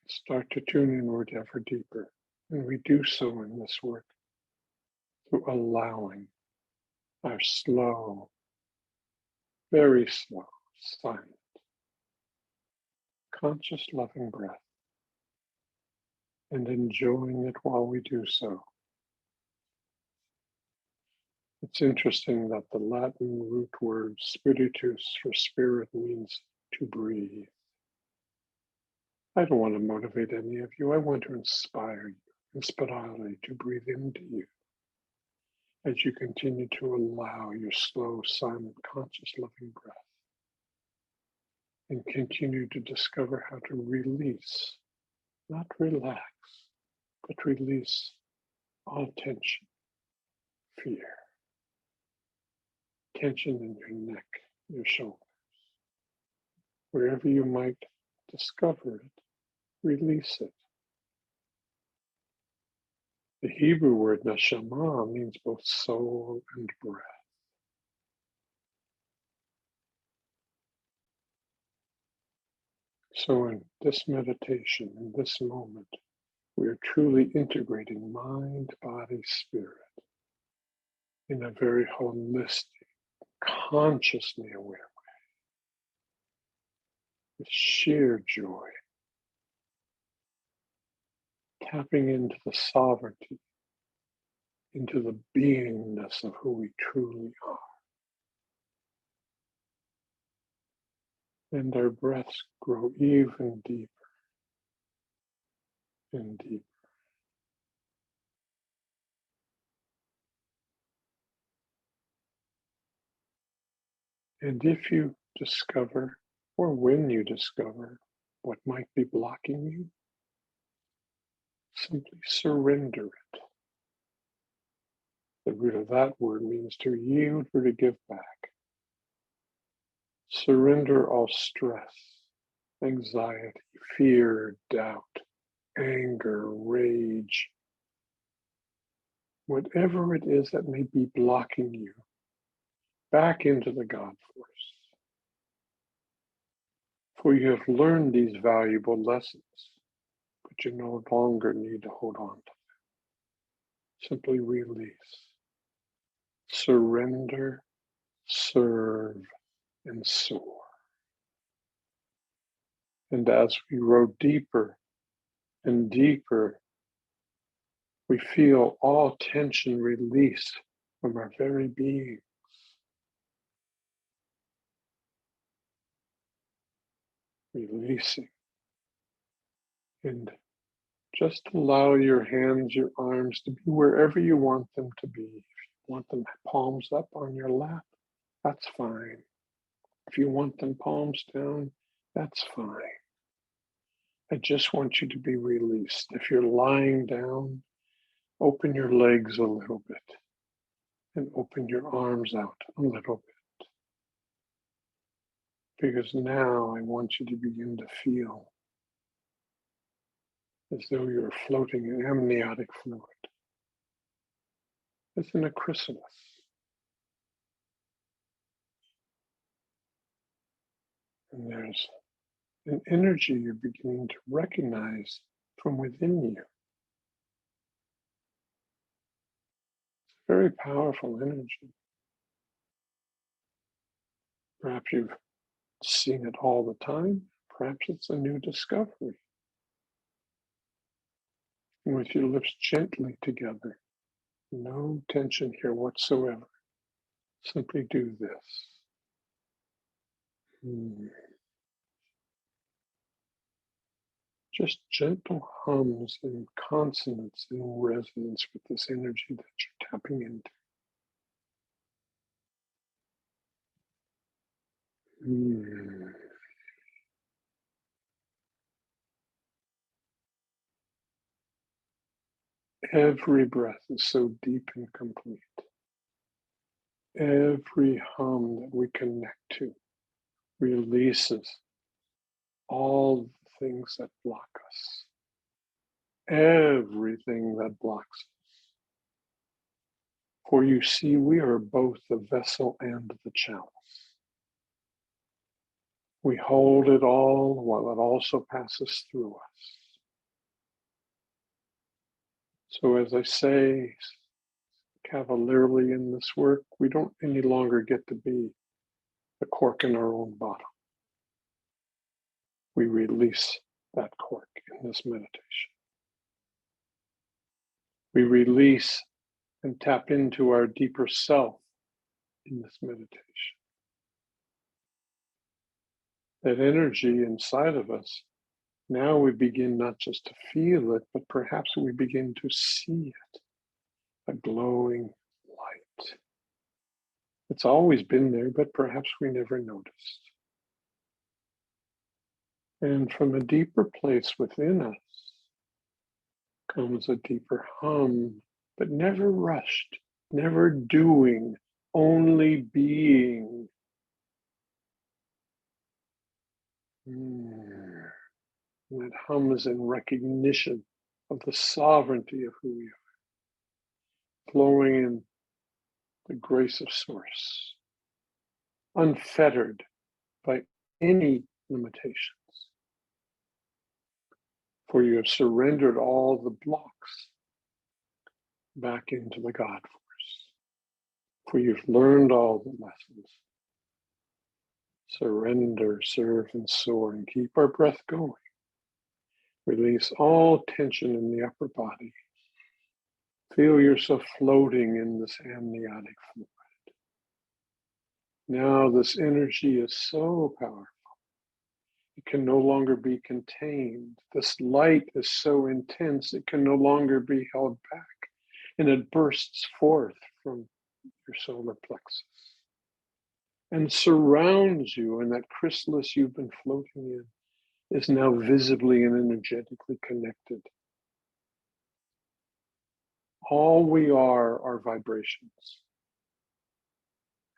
start to tune inward ever deeper. And we do so in this work through allowing our slow, very slow, silent, conscious, loving breath and enjoying it while we do so. It's interesting that the Latin root word spiritus for spirit means to breathe. I don't want to motivate any of you. I want to inspire you, inspirare, to breathe into you as you continue to allow your slow, silent, conscious, loving breath and continue to discover how to release, not relax, but release all tension, fear, tension in your neck, your shoulders. Wherever you might discover it, release it. The Hebrew word neshama means both soul and breath. So in this meditation, in this moment, we are truly integrating mind, body, spirit in a very holistic, consciously aware way, with sheer joy, tapping into the sovereignty, into the beingness of who we truly are. And our breaths grow even deeper and deeper. And if you discover, or when you discover, what might be blocking you, simply surrender it. The root of that word means to yield or to give back. Surrender all stress, anxiety, fear, doubt, anger, rage, whatever it is that may be blocking you, back into the God force. For you have learned these valuable lessons, but you no longer need to hold on to them. Simply release. Surrender, serve, and soar. And as we row deeper and deeper, we feel all tension release from our very being. Releasing. And just allow your hands, your arms to be wherever you want them to be. If you want them palms up on your lap, that's fine. If you want them palms down, that's fine. I just want you to be released. If you're lying down, open your legs a little bit and open your arms out a little bit. Because now I want you to begin to feel as though you're floating in amniotic fluid. It's in a chrysalis. And there's an energy you're beginning to recognize from within you. It's a very powerful energy. Perhaps you've seen it all the time. Perhaps it's a new discovery. And with your lips gently together, no tension here whatsoever. Simply do this. Just gentle hums and consonants in resonance with this energy that you're tapping into. Every breath is so deep and complete. Every hum that we connect to releases all the things that block us. Everything that blocks us. For you see, we are both the vessel and the chalice. We hold it all while it also passes through us. So as I say cavalierly in this work, we don't any longer get to be the cork in our own bottle. we release that cork in this meditation. We release and tap into our deeper self in this meditation. That energy inside of us, now we begin not just to feel it, but perhaps we begin to see it, a glowing light. It's always been there, but perhaps we never noticed. And from a deeper place within us comes a deeper hum, but never rushed, never doing, only being. That hum is in recognition of the sovereignty of who we are, flowing in the grace of Source, unfettered by any limitations. For you have surrendered all the blocks back into the God Force. For you've learned all the lessons. Surrender, serve, and soar, and keep our breath going. Release all tension in the upper body. Feel yourself floating in this amniotic fluid. Now this energy is so powerful. It can no longer be contained. This light is so intense, it can no longer be held back. And it bursts forth from your solar plexus and surrounds you, and that chrysalis you've been floating in is now visibly and energetically connected. All we are vibrations.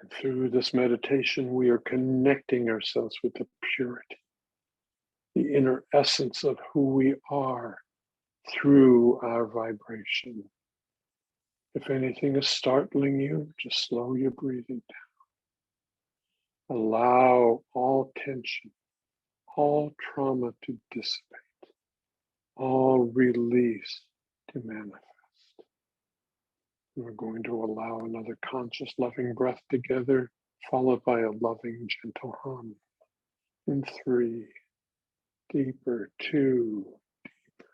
And through this meditation, we are connecting ourselves with the purity, the inner essence of who we are through our vibration. If anything is startling you, just slow your breathing down. Allow all tension, all trauma to dissipate, all release to manifest. We're going to allow another conscious, loving breath together, followed by a loving, gentle hum. In 3, deeper, 2, deeper.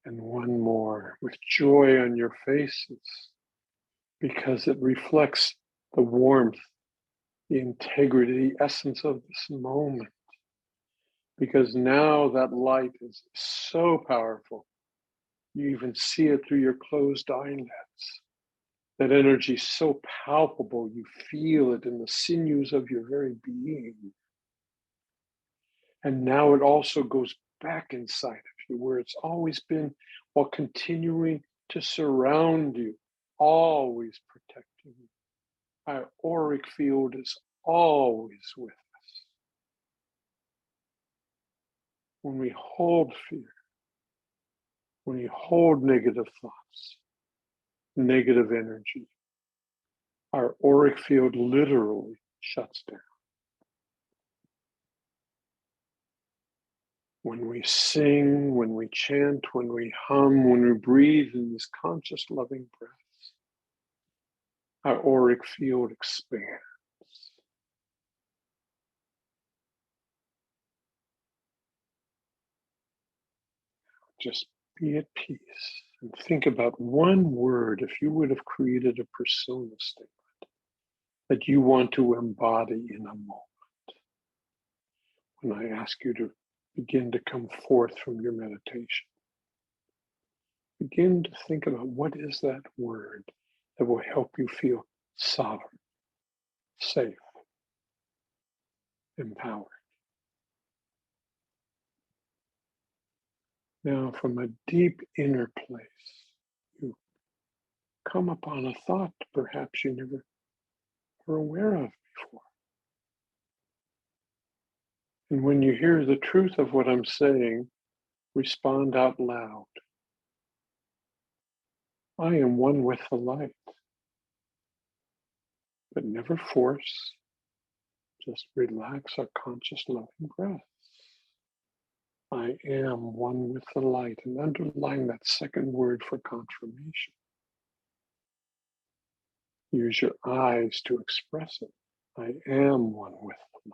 And one more, with joy on your faces, because it reflects the warmth, the integrity, the essence of this moment. Because now that light is so powerful, you even see it through your closed eyelids. That energy is so palpable, you feel it in the sinews of your very being. And now it also goes back inside of you, where it's always been, while continuing to surround you, always protecting you. Our auric field is always with us. When we hold fear, when we hold negative thoughts, negative energy, our auric field literally shuts down. When we sing, when we chant, when we hum, when we breathe in these conscious, loving breaths, our auric field expands. Just be at peace and think about one word, if you would have created a persona statement that you want to embody in a moment. When I ask you to begin to come forth from your meditation, begin to think about what is that word that will help you feel sovereign, safe, empowered. Now, from a deep inner place, you come upon a thought perhaps you never were aware of before. And when you hear the truth of what I'm saying, respond out loud. I am one with the light. But never force, just relax our conscious loving breath. I am one with the light, and underline that second word for confirmation. Use your eyes to express it. I am one with the light.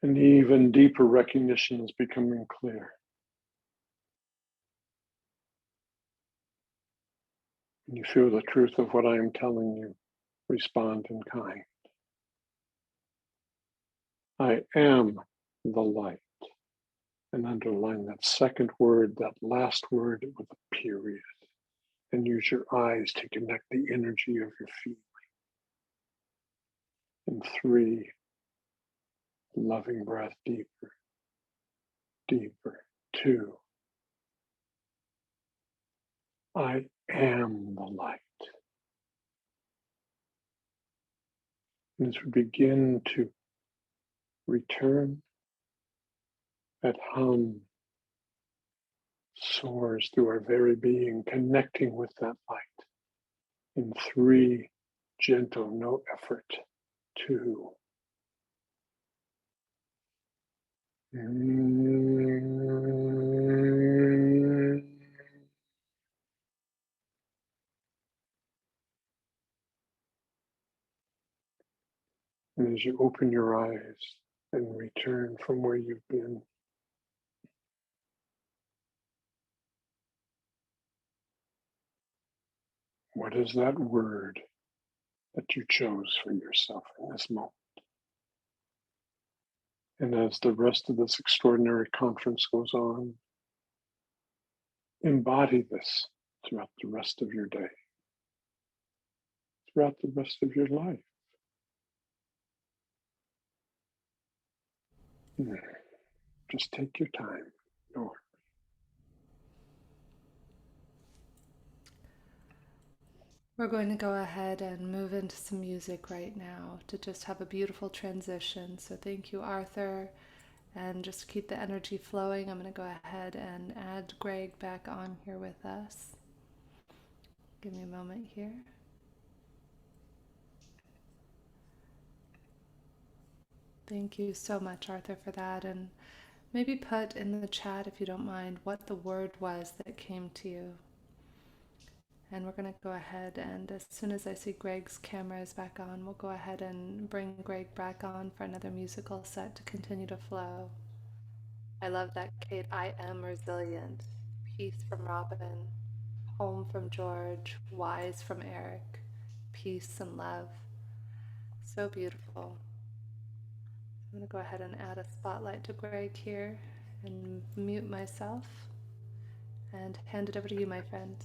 And even deeper recognition is becoming clear. When you feel the truth of what I am telling you, respond in kind. I am the light. And underline that second word, that last word with a period. And use your eyes to connect the energy of your feet. In 3, loving breath deeper, deeper. 2, I am the light. And as we begin to return, that hum soars through our very being, connecting with that light. In 3, gentle, no effort. 2, and as you open your eyes and return from where you've been, what is that word that you chose for yourself in this moment? And as the rest of this extraordinary conference goes on, embody this throughout the rest of your day, throughout the rest of your life. Just take your time. No. We're going to go ahead and move into some music right now to just have a beautiful transition. So thank you, Arthur. And just to keep the energy flowing, I'm going to go ahead and add Gregg back on here with us. Give me a moment here. Thank you so much, Arthur, for that. And maybe put in the chat, if you don't mind, what the word was that came to you. And we're going to go ahead, and as soon as I see Gregg's camera is back on, we'll go ahead and bring Gregg back on for another musical set to continue to flow. I love that, Kate. I am resilient. Peace from Robin. Home from George. Wise from Eric. Peace and love. So beautiful. I'm going to go ahead and add a spotlight to Gregg here and mute myself and hand it over to you, my friend.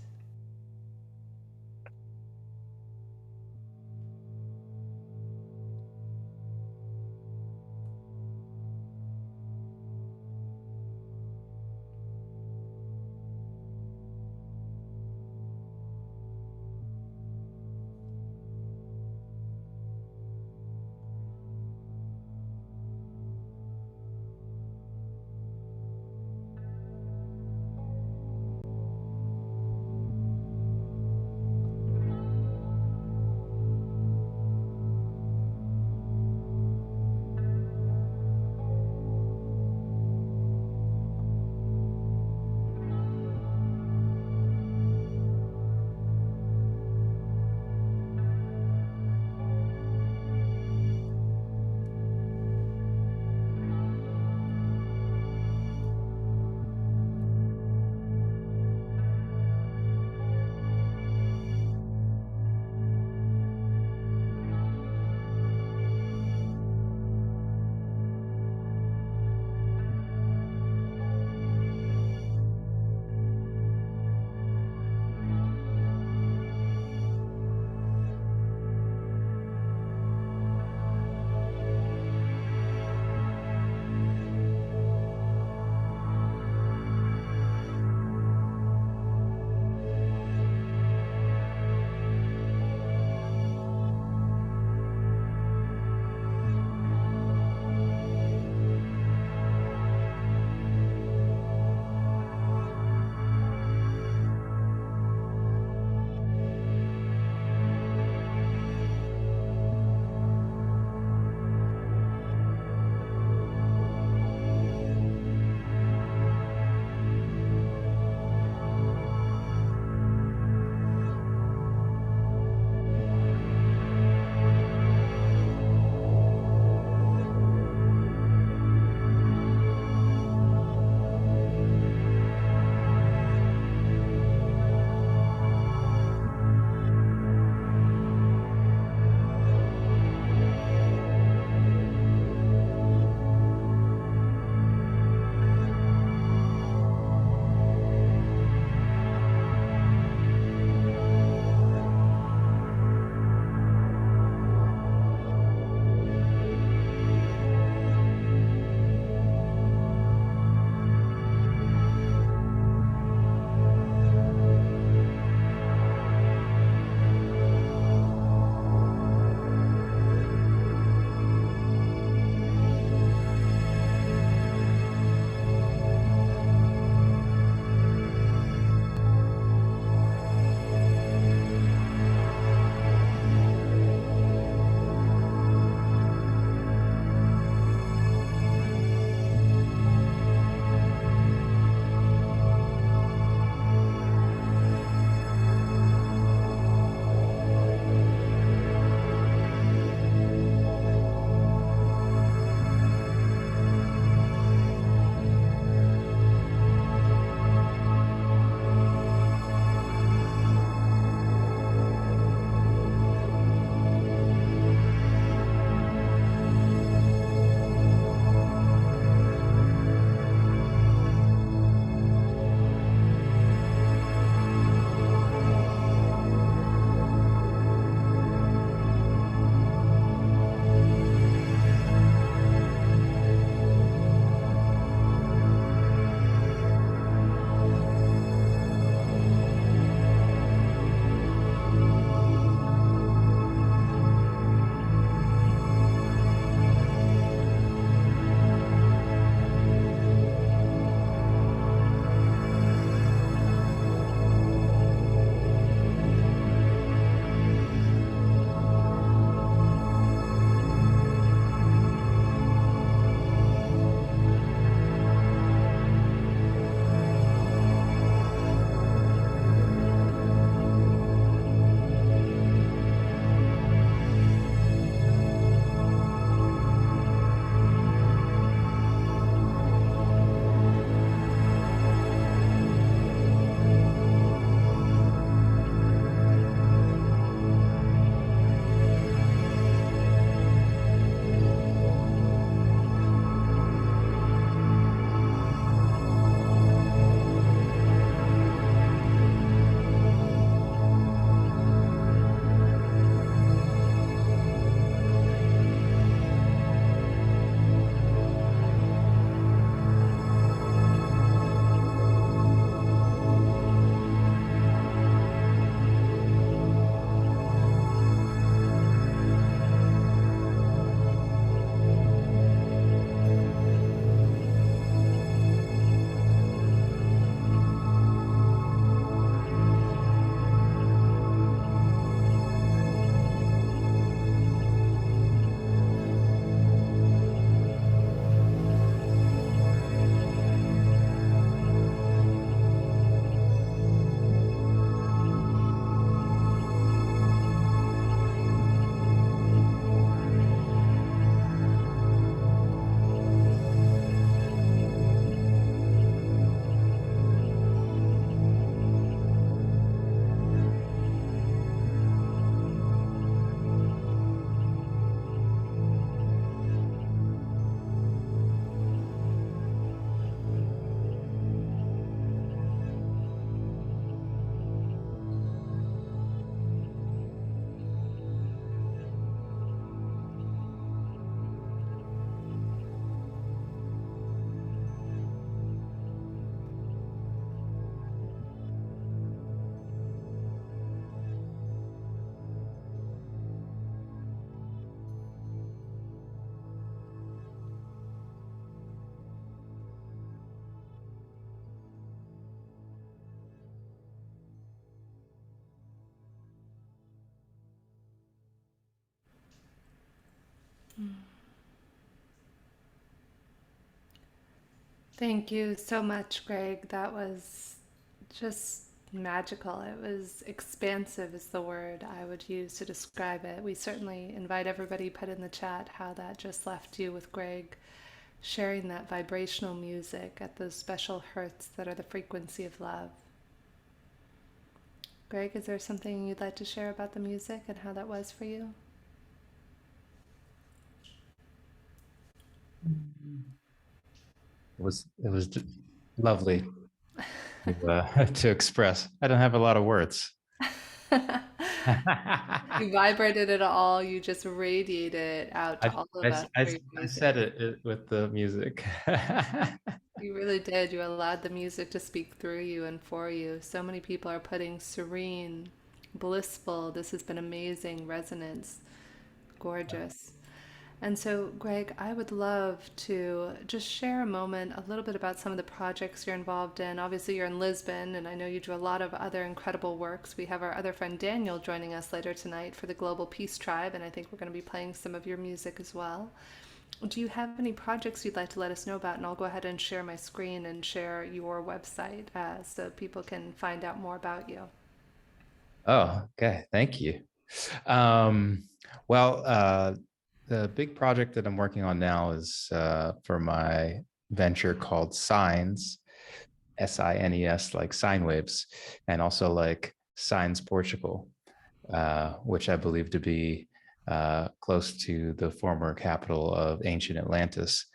Thank you so much, Gregg. That was just magical. It was expansive, is the word I would use to describe it. We certainly invite everybody put in the chat how that just left you with Gregg sharing that vibrational music at those special hertz that are the frequency of love. Gregg, is there something you'd like to share about the music and how that was for you? It was lovely to express. I don't have a lot of words. You vibrated it all, you just radiated it out to all of us through your I music. said it with the music. You really did. You allowed the music to speak through you and for you. So many people are putting serene, blissful, this has been amazing resonance, gorgeous. And so, Gregg, I would love to just share a moment, a little bit about some of the projects you're involved in. Obviously, you're in Lisbon, and I know you do a lot of other incredible works. We have our other friend Daniel joining us later tonight for the Global Peace Tribe, and I think we're going to be playing some of your music as well. Do you have any projects you'd like to let us know about? And I'll go ahead and share my screen and share your website so people can find out more about you. Oh, okay. Thank you. Um, well, the big project that I'm working on now is for my venture called Signs, SINES, like sine waves, and also like Signs Portugal, which I believe to be close to the former capital of ancient Atlantis.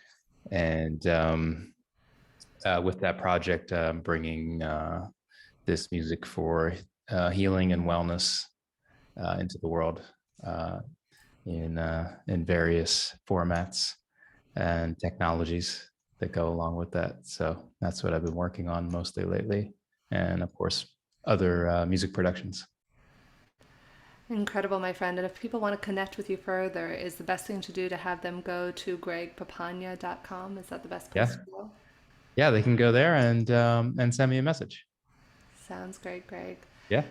And with that project, I'm bringing this music for healing and wellness into the world in various formats and technologies that go along with that. So that's what I've been working on mostly lately, and of course other music productions. Incredible, my friend. And if people want to connect with you further, is the best thing to do to have them go to greggpapania.com? Is that the best place Yeah, to go? yeah, they can go there and send me a message. Sounds great, Gregg. Yeah.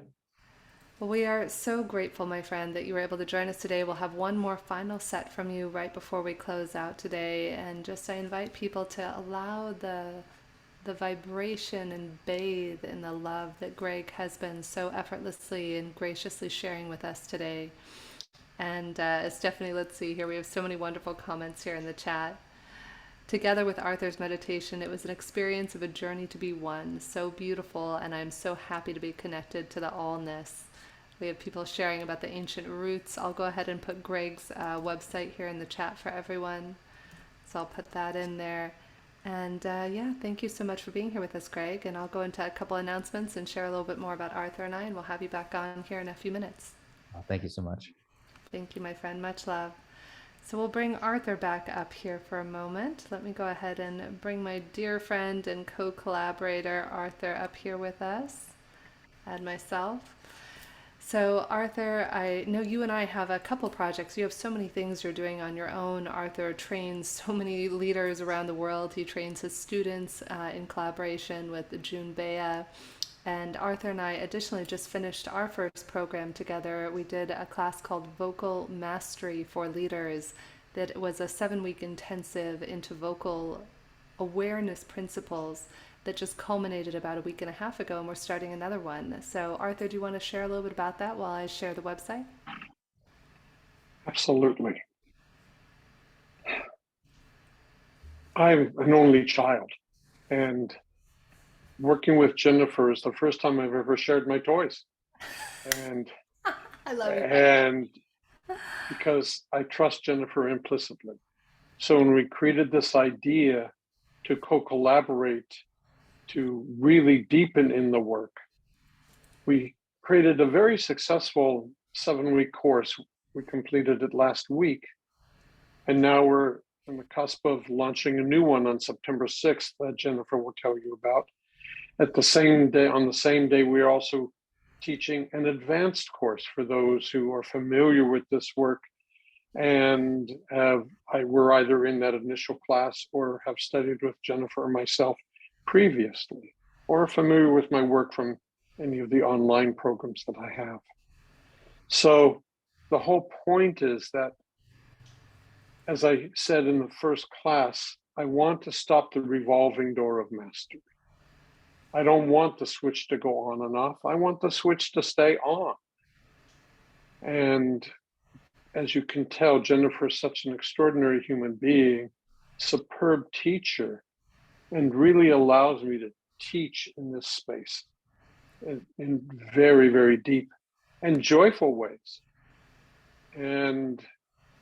Well, we are so grateful, my friend, that you were able to join us today. We'll have one more final set from you right before we close out today. And just I invite people to allow the vibration and bathe in the love that Gregg has been so effortlessly and graciously sharing with us today. And Stephanie, let's see here. We have so many wonderful comments here in the chat. Together with Arthur's meditation, it was an experience of a journey to be one, so beautiful, and I'm so happy to be connected to the allness. We have people sharing about the ancient roots. I'll go ahead and put Gregg's website here in the chat for everyone. So I'll put that in there. And yeah, thank you so much for being here with us, Gregg. And I'll go into a couple announcements and share a little bit more about Arthur and I, and we'll have you back on here in a few minutes. Thank you so much. Thank you, my friend. Much love. So we'll bring Arthur back up here for a moment. Let me go ahead and bring my dear friend and co-collaborator Arthur up here with us. Add myself. So Arthur, I know you and I have a couple projects. You have so many things you're doing on your own. Arthur trains so many leaders around the world. He trains his students in collaboration with June Bea. And Arthur and I additionally just finished our first program together. We did a class called Vocal Mastery for Leaders that was a 7-week intensive into vocal awareness principles that just culminated about a week and a half ago, and we're starting another one. So Arthur, do you want to share a little bit about that while I share the website? Absolutely. I'm an only child, and working with Jennifer is the first time I've ever shared my toys. And I love you. And because I trust Jennifer implicitly. So when we created this idea to co-collaborate, to really deepen in the work, we created a very successful 7-week course. We completed it last week. And now we're on the cusp of launching a new one on September 6th that Jennifer will tell you about. At the same day, on the same day, we're also teaching an advanced course for those who are familiar with this work and were either in that initial class or have studied with Jennifer or myself previously, or are familiar with my work from any of the online programs that I have. So the whole point is that as I said in the first class, I want to stop the revolving door of mastery. I don't want the switch to go on and off. I want the switch to stay on. And as you can tell, Jennifer is such an extraordinary human being, superb teacher, and really allows me to teach in this space in very, very deep and joyful ways. And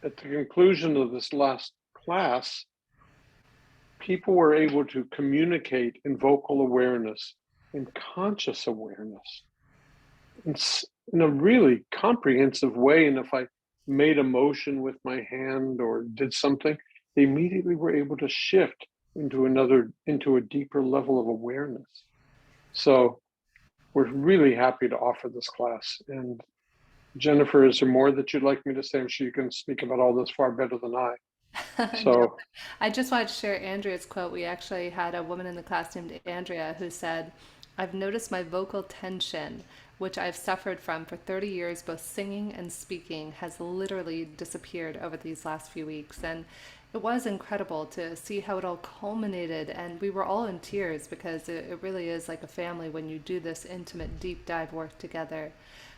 at the conclusion of this last class, people were able to communicate in vocal awareness, in conscious awareness, in a really comprehensive way. And if I made a motion with my hand or did something, they immediately were able to shift into a deeper level of awareness. So we're really happy to offer this class. And Jennifer, is there more that you'd like me to say? I'm sure you can speak about all this far better than I. No, So I just wanted to share Andrea's quote. We actually had a woman in the class named Andrea who said, "I've noticed my vocal tension, which I've suffered from for 30 years, both singing and speaking, has literally disappeared over these last few weeks." And it was incredible to see how it all culminated. And we were all in tears because it really is like a family when you do this intimate, deep dive work together.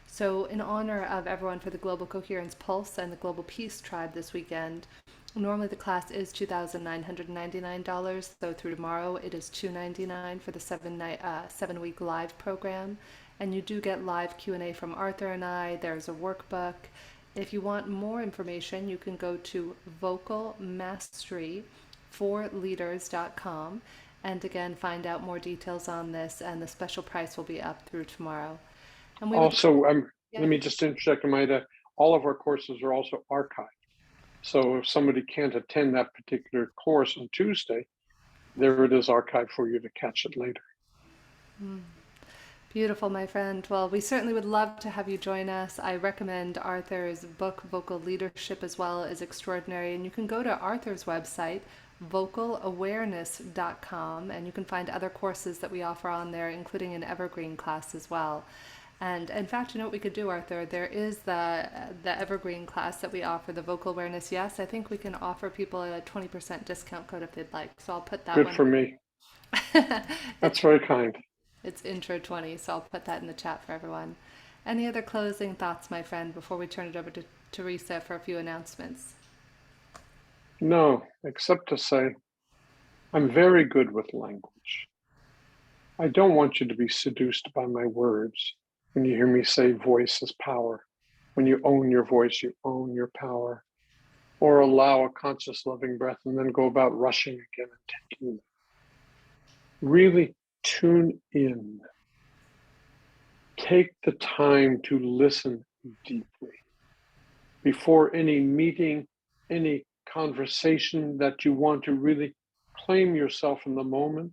So, in honor of everyone for the Global Coherence Pulse and the Global Peace Tribe this weekend, normally the class is $2,999, so through tomorrow it is $299 for the 7-week live program. And you do get live Q&A from Arthur and I. There's a workbook. If you want more information, you can go to vocalmasteryforleaders.com and again find out more details on this, and the special price will be up through tomorrow. And we would, also, yeah. let me just interject, Amida, all of our courses are also archived. So if somebody can't attend that particular course on Tuesday, there it is archived for you to catch it later. Beautiful, my friend. Well, we certainly would love to have you join us. I recommend Arthur's book, Vocal Leadership, as well, is extraordinary. And you can go to Arthur's website, vocalawareness.com, and you can find other courses that we offer on there, including an evergreen class as well. And in fact, you know what we could do, Arthur? There is the evergreen class that we offer, the vocal awareness. Yes, I think we can offer people a 20% discount code if they'd like. So I'll put that Good one. for me. That's very kind. It's intro 20, so I'll put that in the chat for everyone. Any other closing thoughts, my friend, before we turn it over to Teresa for a few announcements? No, except to say, I'm very good with language. I don't want you to be seduced by my words. When you hear me say voice is power, when you own your voice, you own your power. Or allow a conscious loving breath and then go about rushing again and taking it. Really tune in. Take the time to listen deeply. Before any meeting, any conversation that you want to really claim yourself in the moment,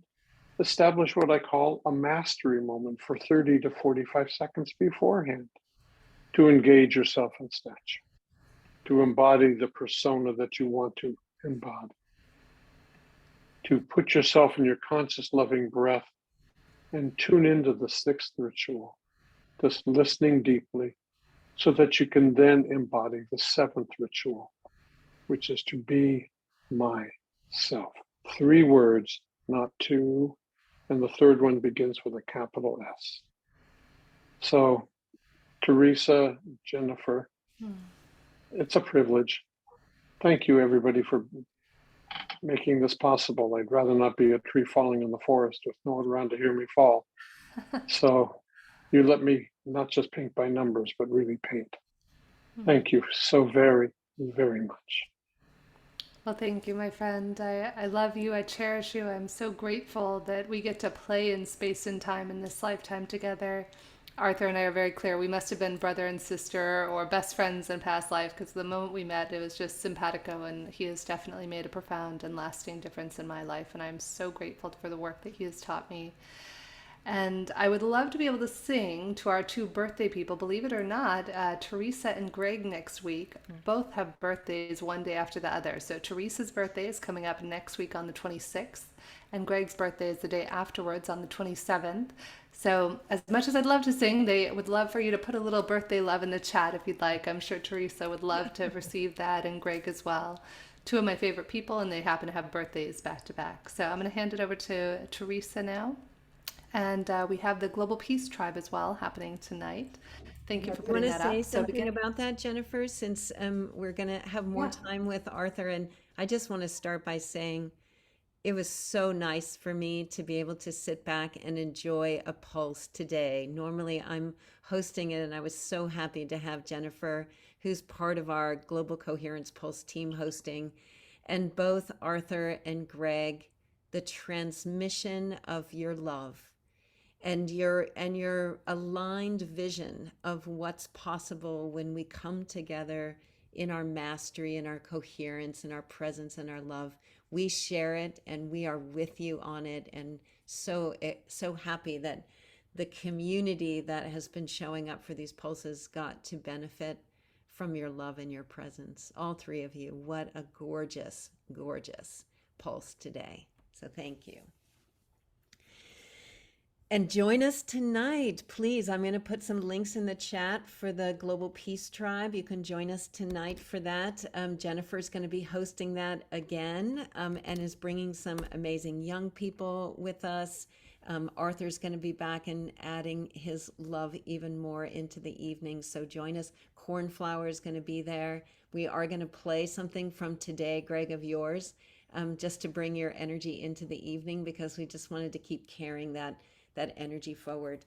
establish what I call a mastery moment for 30 to 45 seconds beforehand to engage yourself in stature, to embody the persona that you want to embody, to put yourself in your conscious loving breath and tune into the sixth ritual, just listening deeply, so that you can then embody the seventh ritual, which is to be myself. 3 words, not 2. And the third one begins with a capital S. So, Teresa, Jennifer, it's a privilege. Thank you, everybody, for making this possible. I'd rather not be a tree falling in the forest with no one around to hear me fall. So you let me not just paint by numbers, but really paint. Thank you so very, very much. Well, thank you, my friend. I love you. I cherish you. I'm so grateful that we get to play in space and time in this lifetime together. Arthur and I are very clear. We must have been brother and sister or best friends in past life, because the moment we met, it was just simpatico, and he has definitely made a profound and lasting difference in my life. And I'm so grateful for the work that he has taught me. And I would love to be able to sing to our 2 birthday people. Believe it or not, Teresa and Gregg next week both have birthdays one day after the other. So Teresa's birthday is coming up next week on the 26th, and Gregg's birthday is the day afterwards on the 27th. So as much as I'd love to sing, they would love for you to put a little birthday love in the chat if you'd like. I'm sure Teresa would love to receive that, and Gregg as well. two of my favorite people, and they happen to have birthdays back to back. So I'm going to hand it over to Teresa now. And we have the Global Peace Tribe as well happening tonight. Thank you for Do you want putting to that say up. So something about that, Jennifer, since we're going to have more time with Arthur? And I just want to start by saying it was so nice for me to be able to sit back and enjoy a pulse today. Normally I'm hosting it, and I was so happy to have Jennifer, who's part of our Global Coherence Pulse team, hosting, and both Arthur and Gregg, the transmission of your love and your aligned vision of what's possible when we come together in our mastery, in our coherence, in our presence, and our love. We share it, and we are with you on it, and so happy that the community that has been showing up for these pulses got to benefit from your love and your presence. All three of you. What a gorgeous, gorgeous pulse today. So thank you. And join us tonight, please. I'm going to put some links in the chat for the Global Peace Tribe. You can join us tonight for that. Jennifer's going to be hosting that again, and is bringing some amazing young people with us. Arthur's going to be back and adding his love even more into the evening. So join us. Cornflower is going to be there. We are going to play something from today, Gregg, of yours, just to bring your energy into the evening, because we just wanted to keep carrying that energy forward.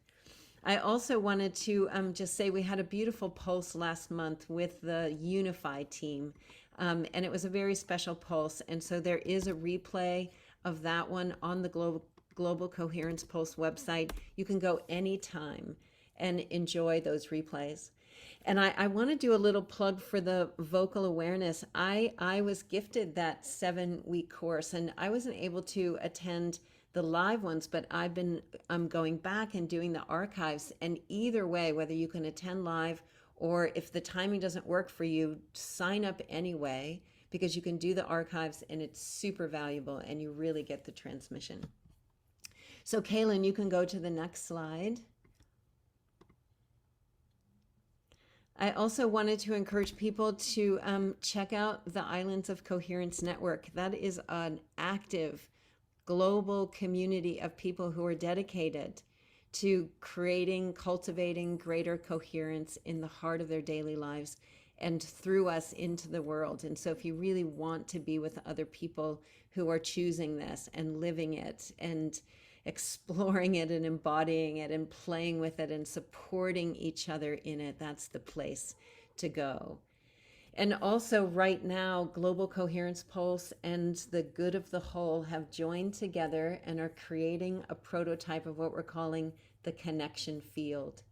I also wanted to just say we had a beautiful pulse last month with the Unify team, and it was a very special pulse. And so there is a replay of that one on the Global Coherence Pulse website. You can go anytime and enjoy those replays. And I want to do a little plug for the vocal awareness. I was gifted that 7-week course, and I wasn't able to attend the live ones, but I've been going back and doing the archives. And either way, whether you can attend live or if the timing doesn't work for you, sign up anyway, because you can do the archives and it's super valuable and you really get the transmission. So Kaylin, you can go to the next slide. I also wanted to encourage people to check out the Islands of Coherence Network. That is an active global community of people who are dedicated to creating, cultivating greater coherence in the heart of their daily lives and through us into the world. And so if you really want to be with other people who are choosing this and living it and exploring it and embodying it and playing with it and supporting each other in it, that's the place to go. And also right now, Global Coherence Pulse and the Good of the Whole have joined together and are creating a prototype of what we're calling the connection field.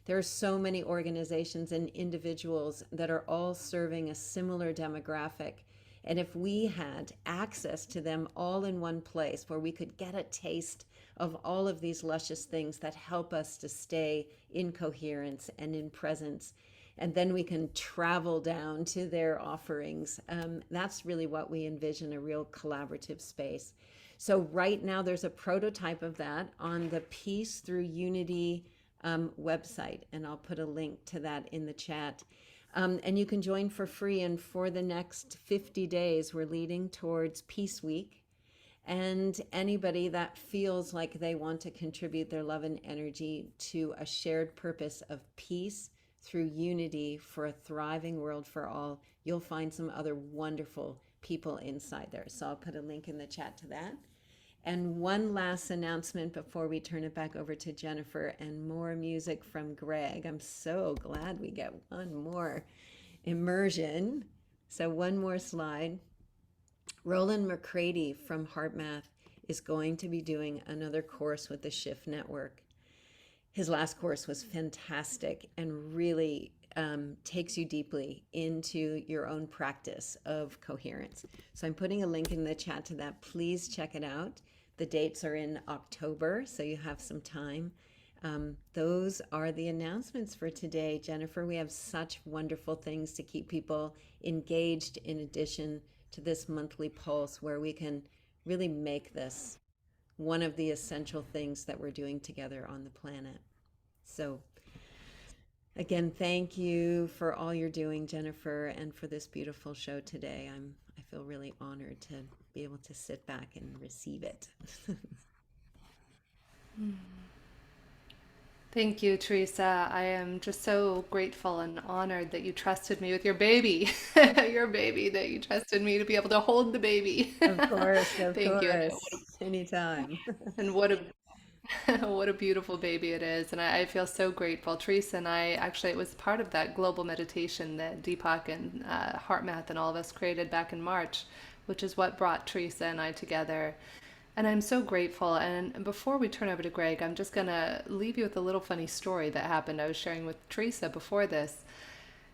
There are so many organizations and individuals that are all serving a similar demographic. And if we had access to them all in one place where we could get a taste of all of these luscious things that help us to stay in coherence and in presence, and then we can travel down to their offerings. That's really what we envision, a real collaborative space. So right now there's a prototype of that on the Peace Through Unity website, and I'll put a link to that in the chat. And you can join for free, and for the next 50 days, we're leading towards Peace Week. And anybody that feels like they want to contribute their love and energy to a shared purpose of peace through unity for a thriving world for all, you'll find some other wonderful people inside there. So I'll put a link in the chat to that. And one last announcement before we turn it back over to Jennifer and more music from Gregg. I'm so glad we get one more immersion. So one more slide. Roland McCready from HeartMath is going to be doing another course with the Shift Network. His last course was fantastic and really takes you deeply into your own practice of coherence. So I'm putting a link in the chat to that. Please check it out. The dates are in October, so you have some time. Those are the announcements for today. Jennifer, we have such wonderful things to keep people engaged in addition to this monthly pulse where we can really make this one of the essential things that we're doing together on the planet. So Again, thank you for all you're doing, Jennifer, and for this beautiful show today. I feel really honored to be able to sit back and receive it. Thank you, Teresa. I am just so grateful and honored that you trusted me with your baby, your baby, that you trusted me to be able to hold the baby. Of course, of Thank you. course. Anytime. And what a what a beautiful baby it is. And I feel so grateful. Teresa and I actually, it was part of that global meditation that Deepak and HeartMath and all of us created back in March, which is what brought Teresa and I together. And I'm so grateful. And before we turn over to Gregg, I'm just going to leave you with a little funny story that happened. I was sharing with Teresa before this.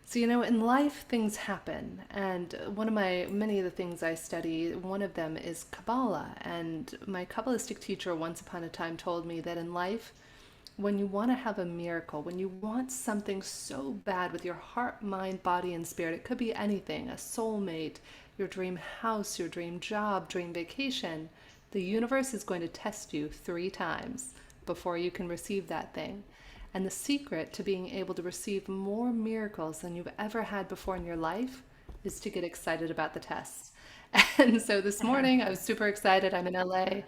So, in life things happen. And many of the things I study, one of them is Kabbalah. And my Kabbalistic teacher once upon a time told me that in life, when you want to have a miracle, when you want something so bad with your heart, mind, body, and spirit, it could be anything, a soulmate, your dream house, your dream job, dream vacation, the universe is going to test you 3 times before you can receive that thing. And the secret to being able to receive more miracles than you've ever had before in your life is to get excited about the tests. And so this morning I was super excited. I'm in LA.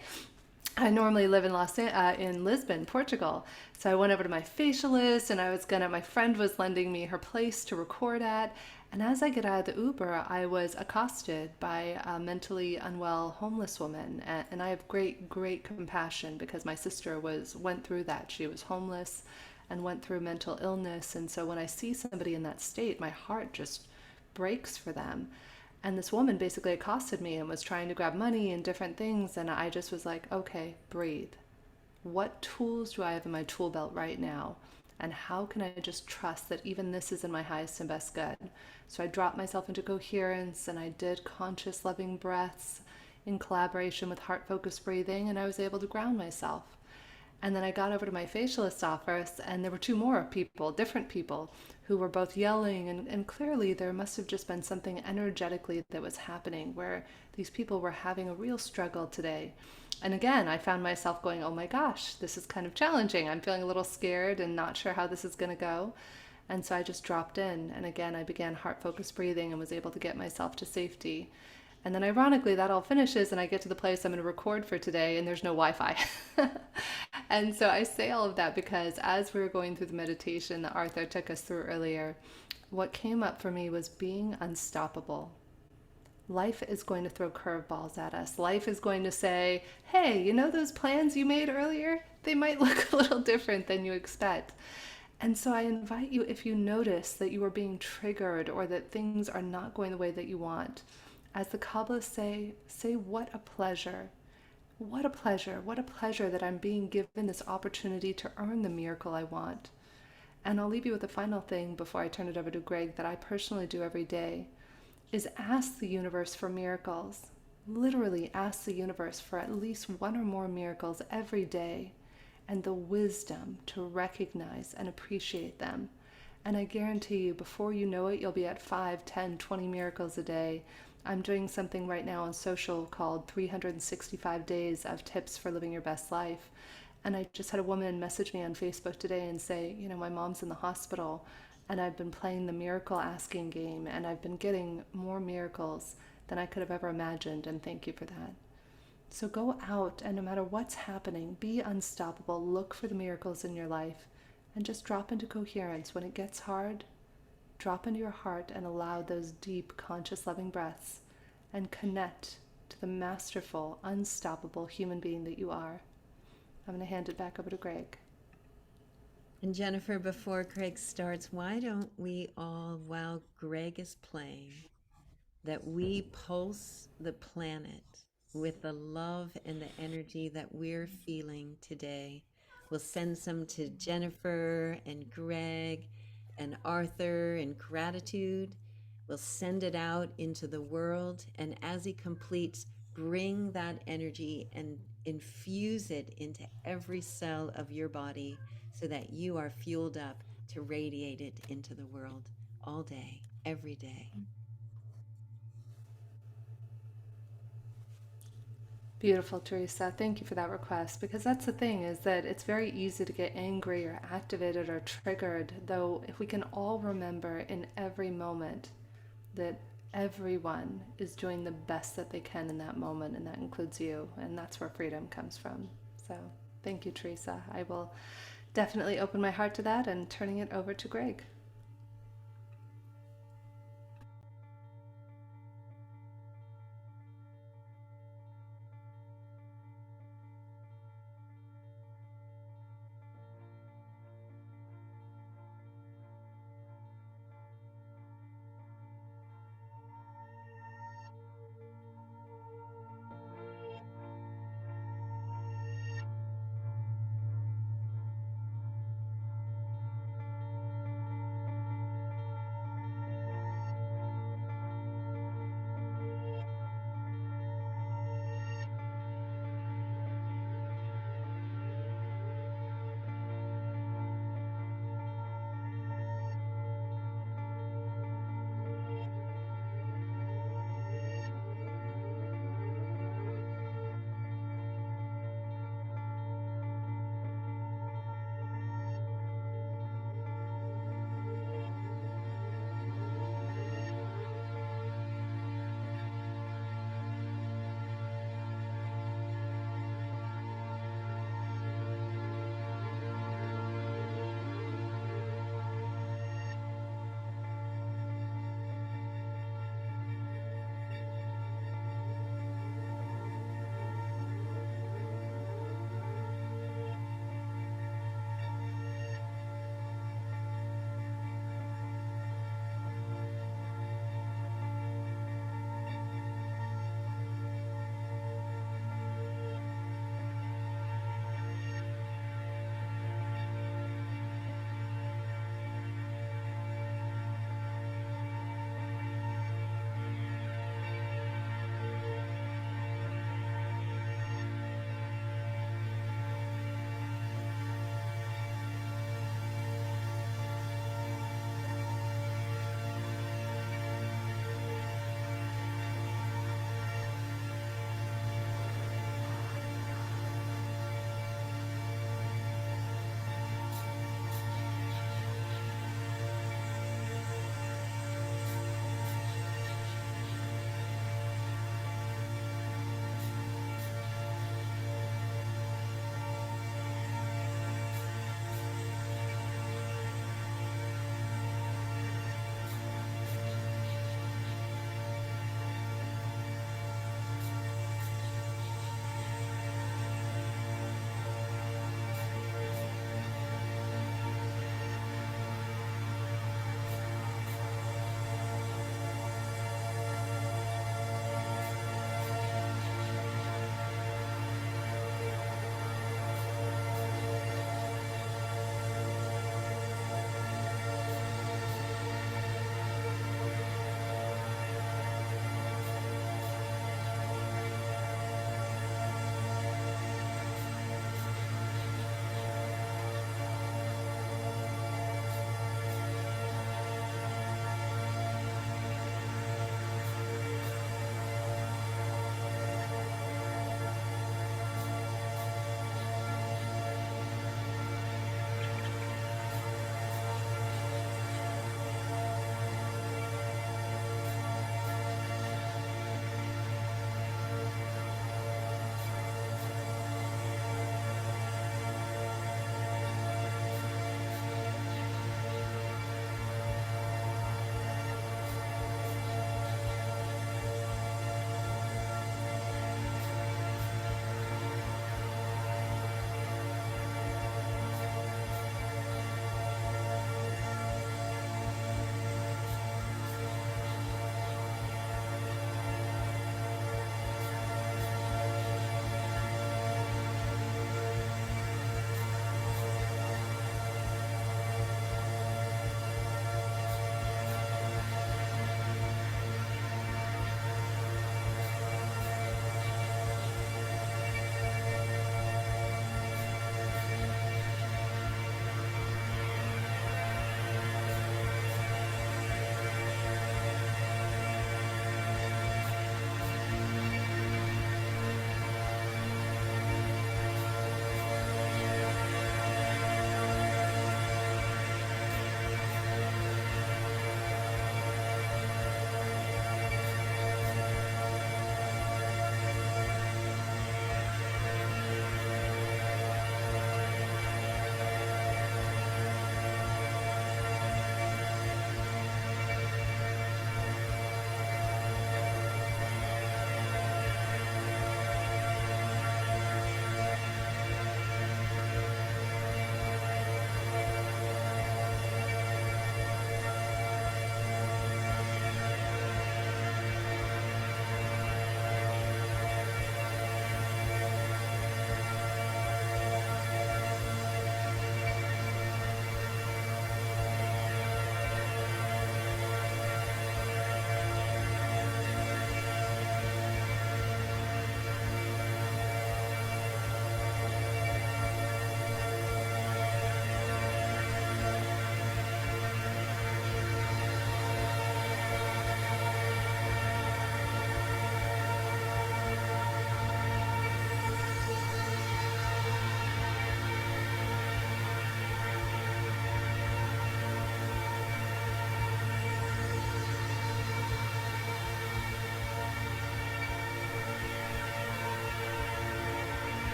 I normally live in Lisbon, Portugal. So I went over to my facialist and my friend was lending me her place to record at. And as I get out of the Uber, I was accosted by a mentally unwell homeless woman. And I have great, great compassion because my sister went through that. She was homeless and went through mental illness. And so when I see somebody in that state, my heart just breaks for them. And this woman basically accosted me and was trying to grab money and different things. And I just was like, okay, breathe. What tools do I have in my tool belt right now? And how can I just trust that even this is in my highest and best good? So I dropped myself into coherence and I did conscious loving breaths in collaboration with heart focused breathing, and I was able to ground myself. And then I got over to my facialist office, and there were 2 more people, different people, who were both yelling. And clearly, there must have just been something energetically that was happening where these people were having a real struggle today. And again, I found myself going, oh my gosh, this is kind of challenging. I'm feeling a little scared and not sure how this is going to go. And so I just dropped in. And again, I began heart focused breathing and was able to get myself to safety. And then ironically, that all finishes and I get to the place I'm going to record for today and there's no Wi-Fi. And so I say all of that because as we were going through the meditation that Arthur took us through earlier, what came up for me was being unstoppable. Life is going to throw curveballs at us. Life is going to say, hey, those plans you made earlier? They might look a little different than you expect. And so I invite you, if you notice that you are being triggered or that things are not going the way that you want, as the Kabbalists say, what a pleasure. What a pleasure. What a pleasure that I'm being given this opportunity to earn the miracle I want. And I'll leave you with a final thing before I turn it over to Gregg that I personally do every day, is ask the universe for miracles. Literally ask the universe for at least 1 or more miracles every day and the wisdom to recognize and appreciate them. And I guarantee you, before you know it, you'll be at 5, 10, 20 miracles a day. I'm doing something right now on social called 365 Days of Tips for Living Your Best Life. And I just had a woman message me on Facebook today and say, my mom's in the hospital and I've been playing the miracle asking game and I've been getting more miracles than I could have ever imagined, and thank you for that. So go out and no matter what's happening, be unstoppable, look for the miracles in your life and just drop into coherence. When it gets hard, drop into your heart and allow those deep, conscious, loving breaths and connect to the masterful, unstoppable human being that you are. I'm going to hand it back over to Gregg. And Jennifer, before Gregg starts, why don't we all, while Gregg is playing, that we pulse the planet with the love and the energy that we're feeling today. We'll send some to Jennifer and Gregg and Arthur in gratitude. We'll send it out into the world. And as he completes, bring that energy and infuse it into every cell of your body so that you are fueled up to radiate it into the world all day, every day. Beautiful, Teresa. Thank you for that request, because that's the thing, is that it's very easy to get angry or activated or triggered, though if we can all remember in every moment that everyone is doing the best that they can in that moment, and that includes you, and that's where freedom comes from. So thank you, Teresa. I will definitely open my heart to that, and turning it over to Gregg.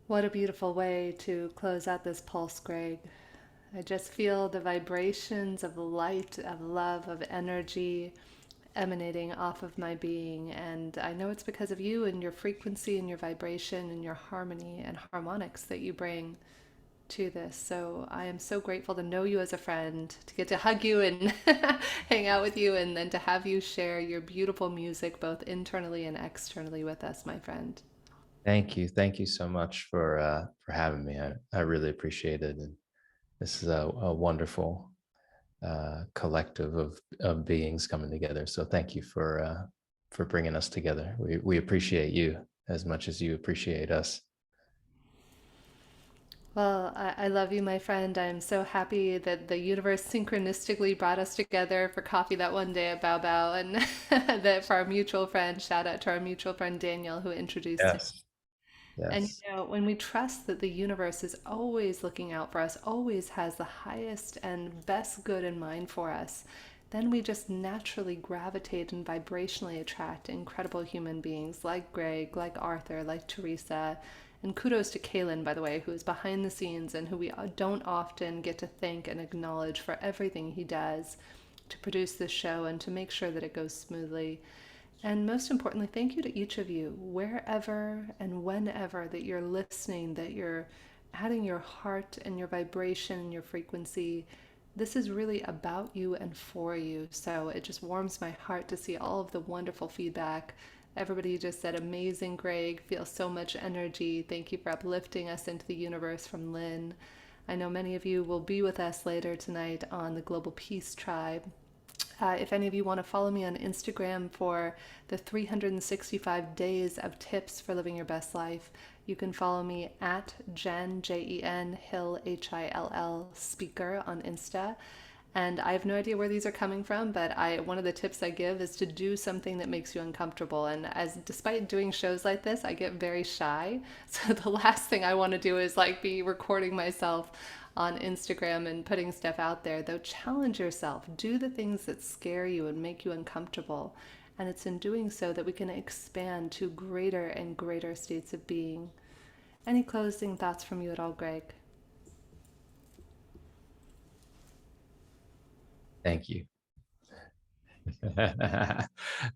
What a beautiful way to close out this pulse, Greg. I just feel the vibrations of light, of love, of energy emanating off of my being. And I know it's because of you and your frequency and your vibration and your harmony and harmonics that you bring to this. So I am so grateful to know you as a friend, to get to hug you and hang out with you, and then to have you share your beautiful music both internally and externally with us, my friend. Thank you so much for having me. I really appreciate it, and this is a wonderful collective of beings coming together. So thank you for bringing us together. We appreciate you as much as you appreciate us. Well, I love you, my friend. I'm so happy that the universe synchronistically brought us together for coffee that one day at Bao Bao, and that for our mutual friend, shout out to our mutual friend Daniel, who introduced him. Yes. And Yes. when we trust that the universe is always looking out for us, always has the highest and best good in mind for us, then we just naturally gravitate and vibrationally attract incredible human beings like Greg, like Arthur, like Teresa. And kudos to Kaylin, by the way, who is behind the scenes and who we don't often get to thank and acknowledge for everything he does to produce this show and to make sure that it goes smoothly. And most importantly, thank you to each of you, wherever and whenever that you're listening, that you're adding your heart and your vibration and your frequency. This is really about you and for you. So it just warms my heart to see all of the wonderful feedback. Everybody just said, amazing, Greg, feel so much energy. Thank you for uplifting us into the universe, from Lynn. I know many of you will be with us later tonight on the Global Peace Tribe. If any of you want to follow me on Instagram for the 365 days of tips for living your best life, you can follow me at Jen, Jen Hill, Hill, speaker on Insta. And I have no idea where these are coming from, but one of the tips I give is to do something that makes you uncomfortable. And despite doing shows like this, I get very shy. So the last thing I want to do is like be recording myself on Instagram and putting stuff out there. Though challenge yourself, do the things that scare you and make you uncomfortable. And it's in doing so that we can expand to greater and greater states of being. Any closing thoughts from you at all, Greg? Thank you.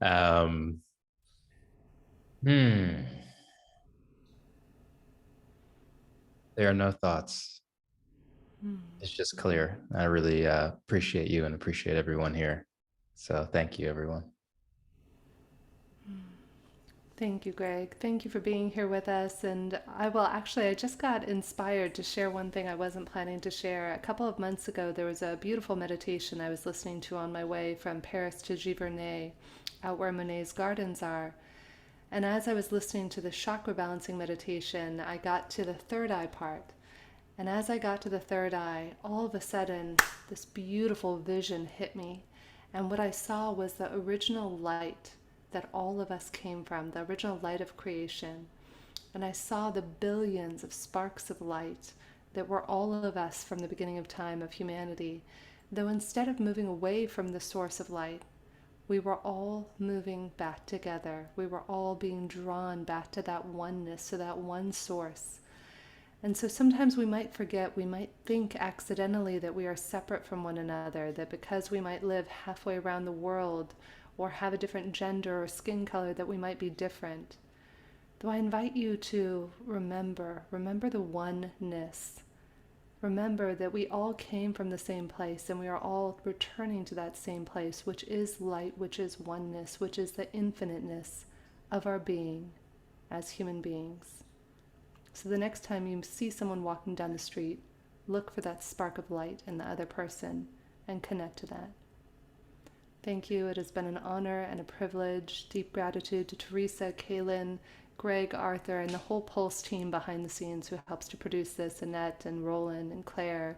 um, hmm. There are no thoughts. It's just clear. I really appreciate you and appreciate everyone here. So thank you, everyone. Thank you, Greg. Thank you for being here with us. And I just got inspired to share one thing I wasn't planning to share. A couple of months ago, there was a beautiful meditation I was listening to on my way from Paris to Giverny, out where Monet's gardens are. And as I was listening to the chakra balancing meditation, I got to the third eye part. And as I got to the third eye, all of a sudden, this beautiful vision hit me. And what I saw was the original light that all of us came from, the original light of creation. And I saw the billions of sparks of light that were all of us from the beginning of time, of humanity. Though instead of moving away from the source of light, we were all moving back together. We were all being drawn back to that oneness, to that one source. And so sometimes we might forget, we might think accidentally that we are separate from one another, that because we might live halfway around the world or have a different gender or skin color, that we might be different. Though I invite you to remember the oneness. Remember that we all came from the same place, and we are all returning to that same place, which is light, which is oneness, which is the infiniteness of our being as human beings. So the next time you see someone walking down the street, look for that spark of light in the other person and connect to that. Thank you. It has been an honor and a privilege. Deep gratitude to Teresa, Kaylin, Greg, Arthur, and the whole Pulse team behind the scenes who helps to produce this, Annette and Roland and Claire.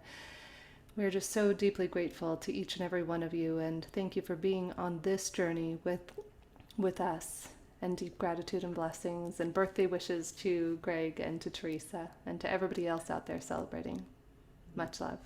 We are just so deeply grateful to each and every one of you, and thank you for being on this journey with us. And deep gratitude and blessings and birthday wishes to Greg and to Teresa and to everybody else out there celebrating. Much love.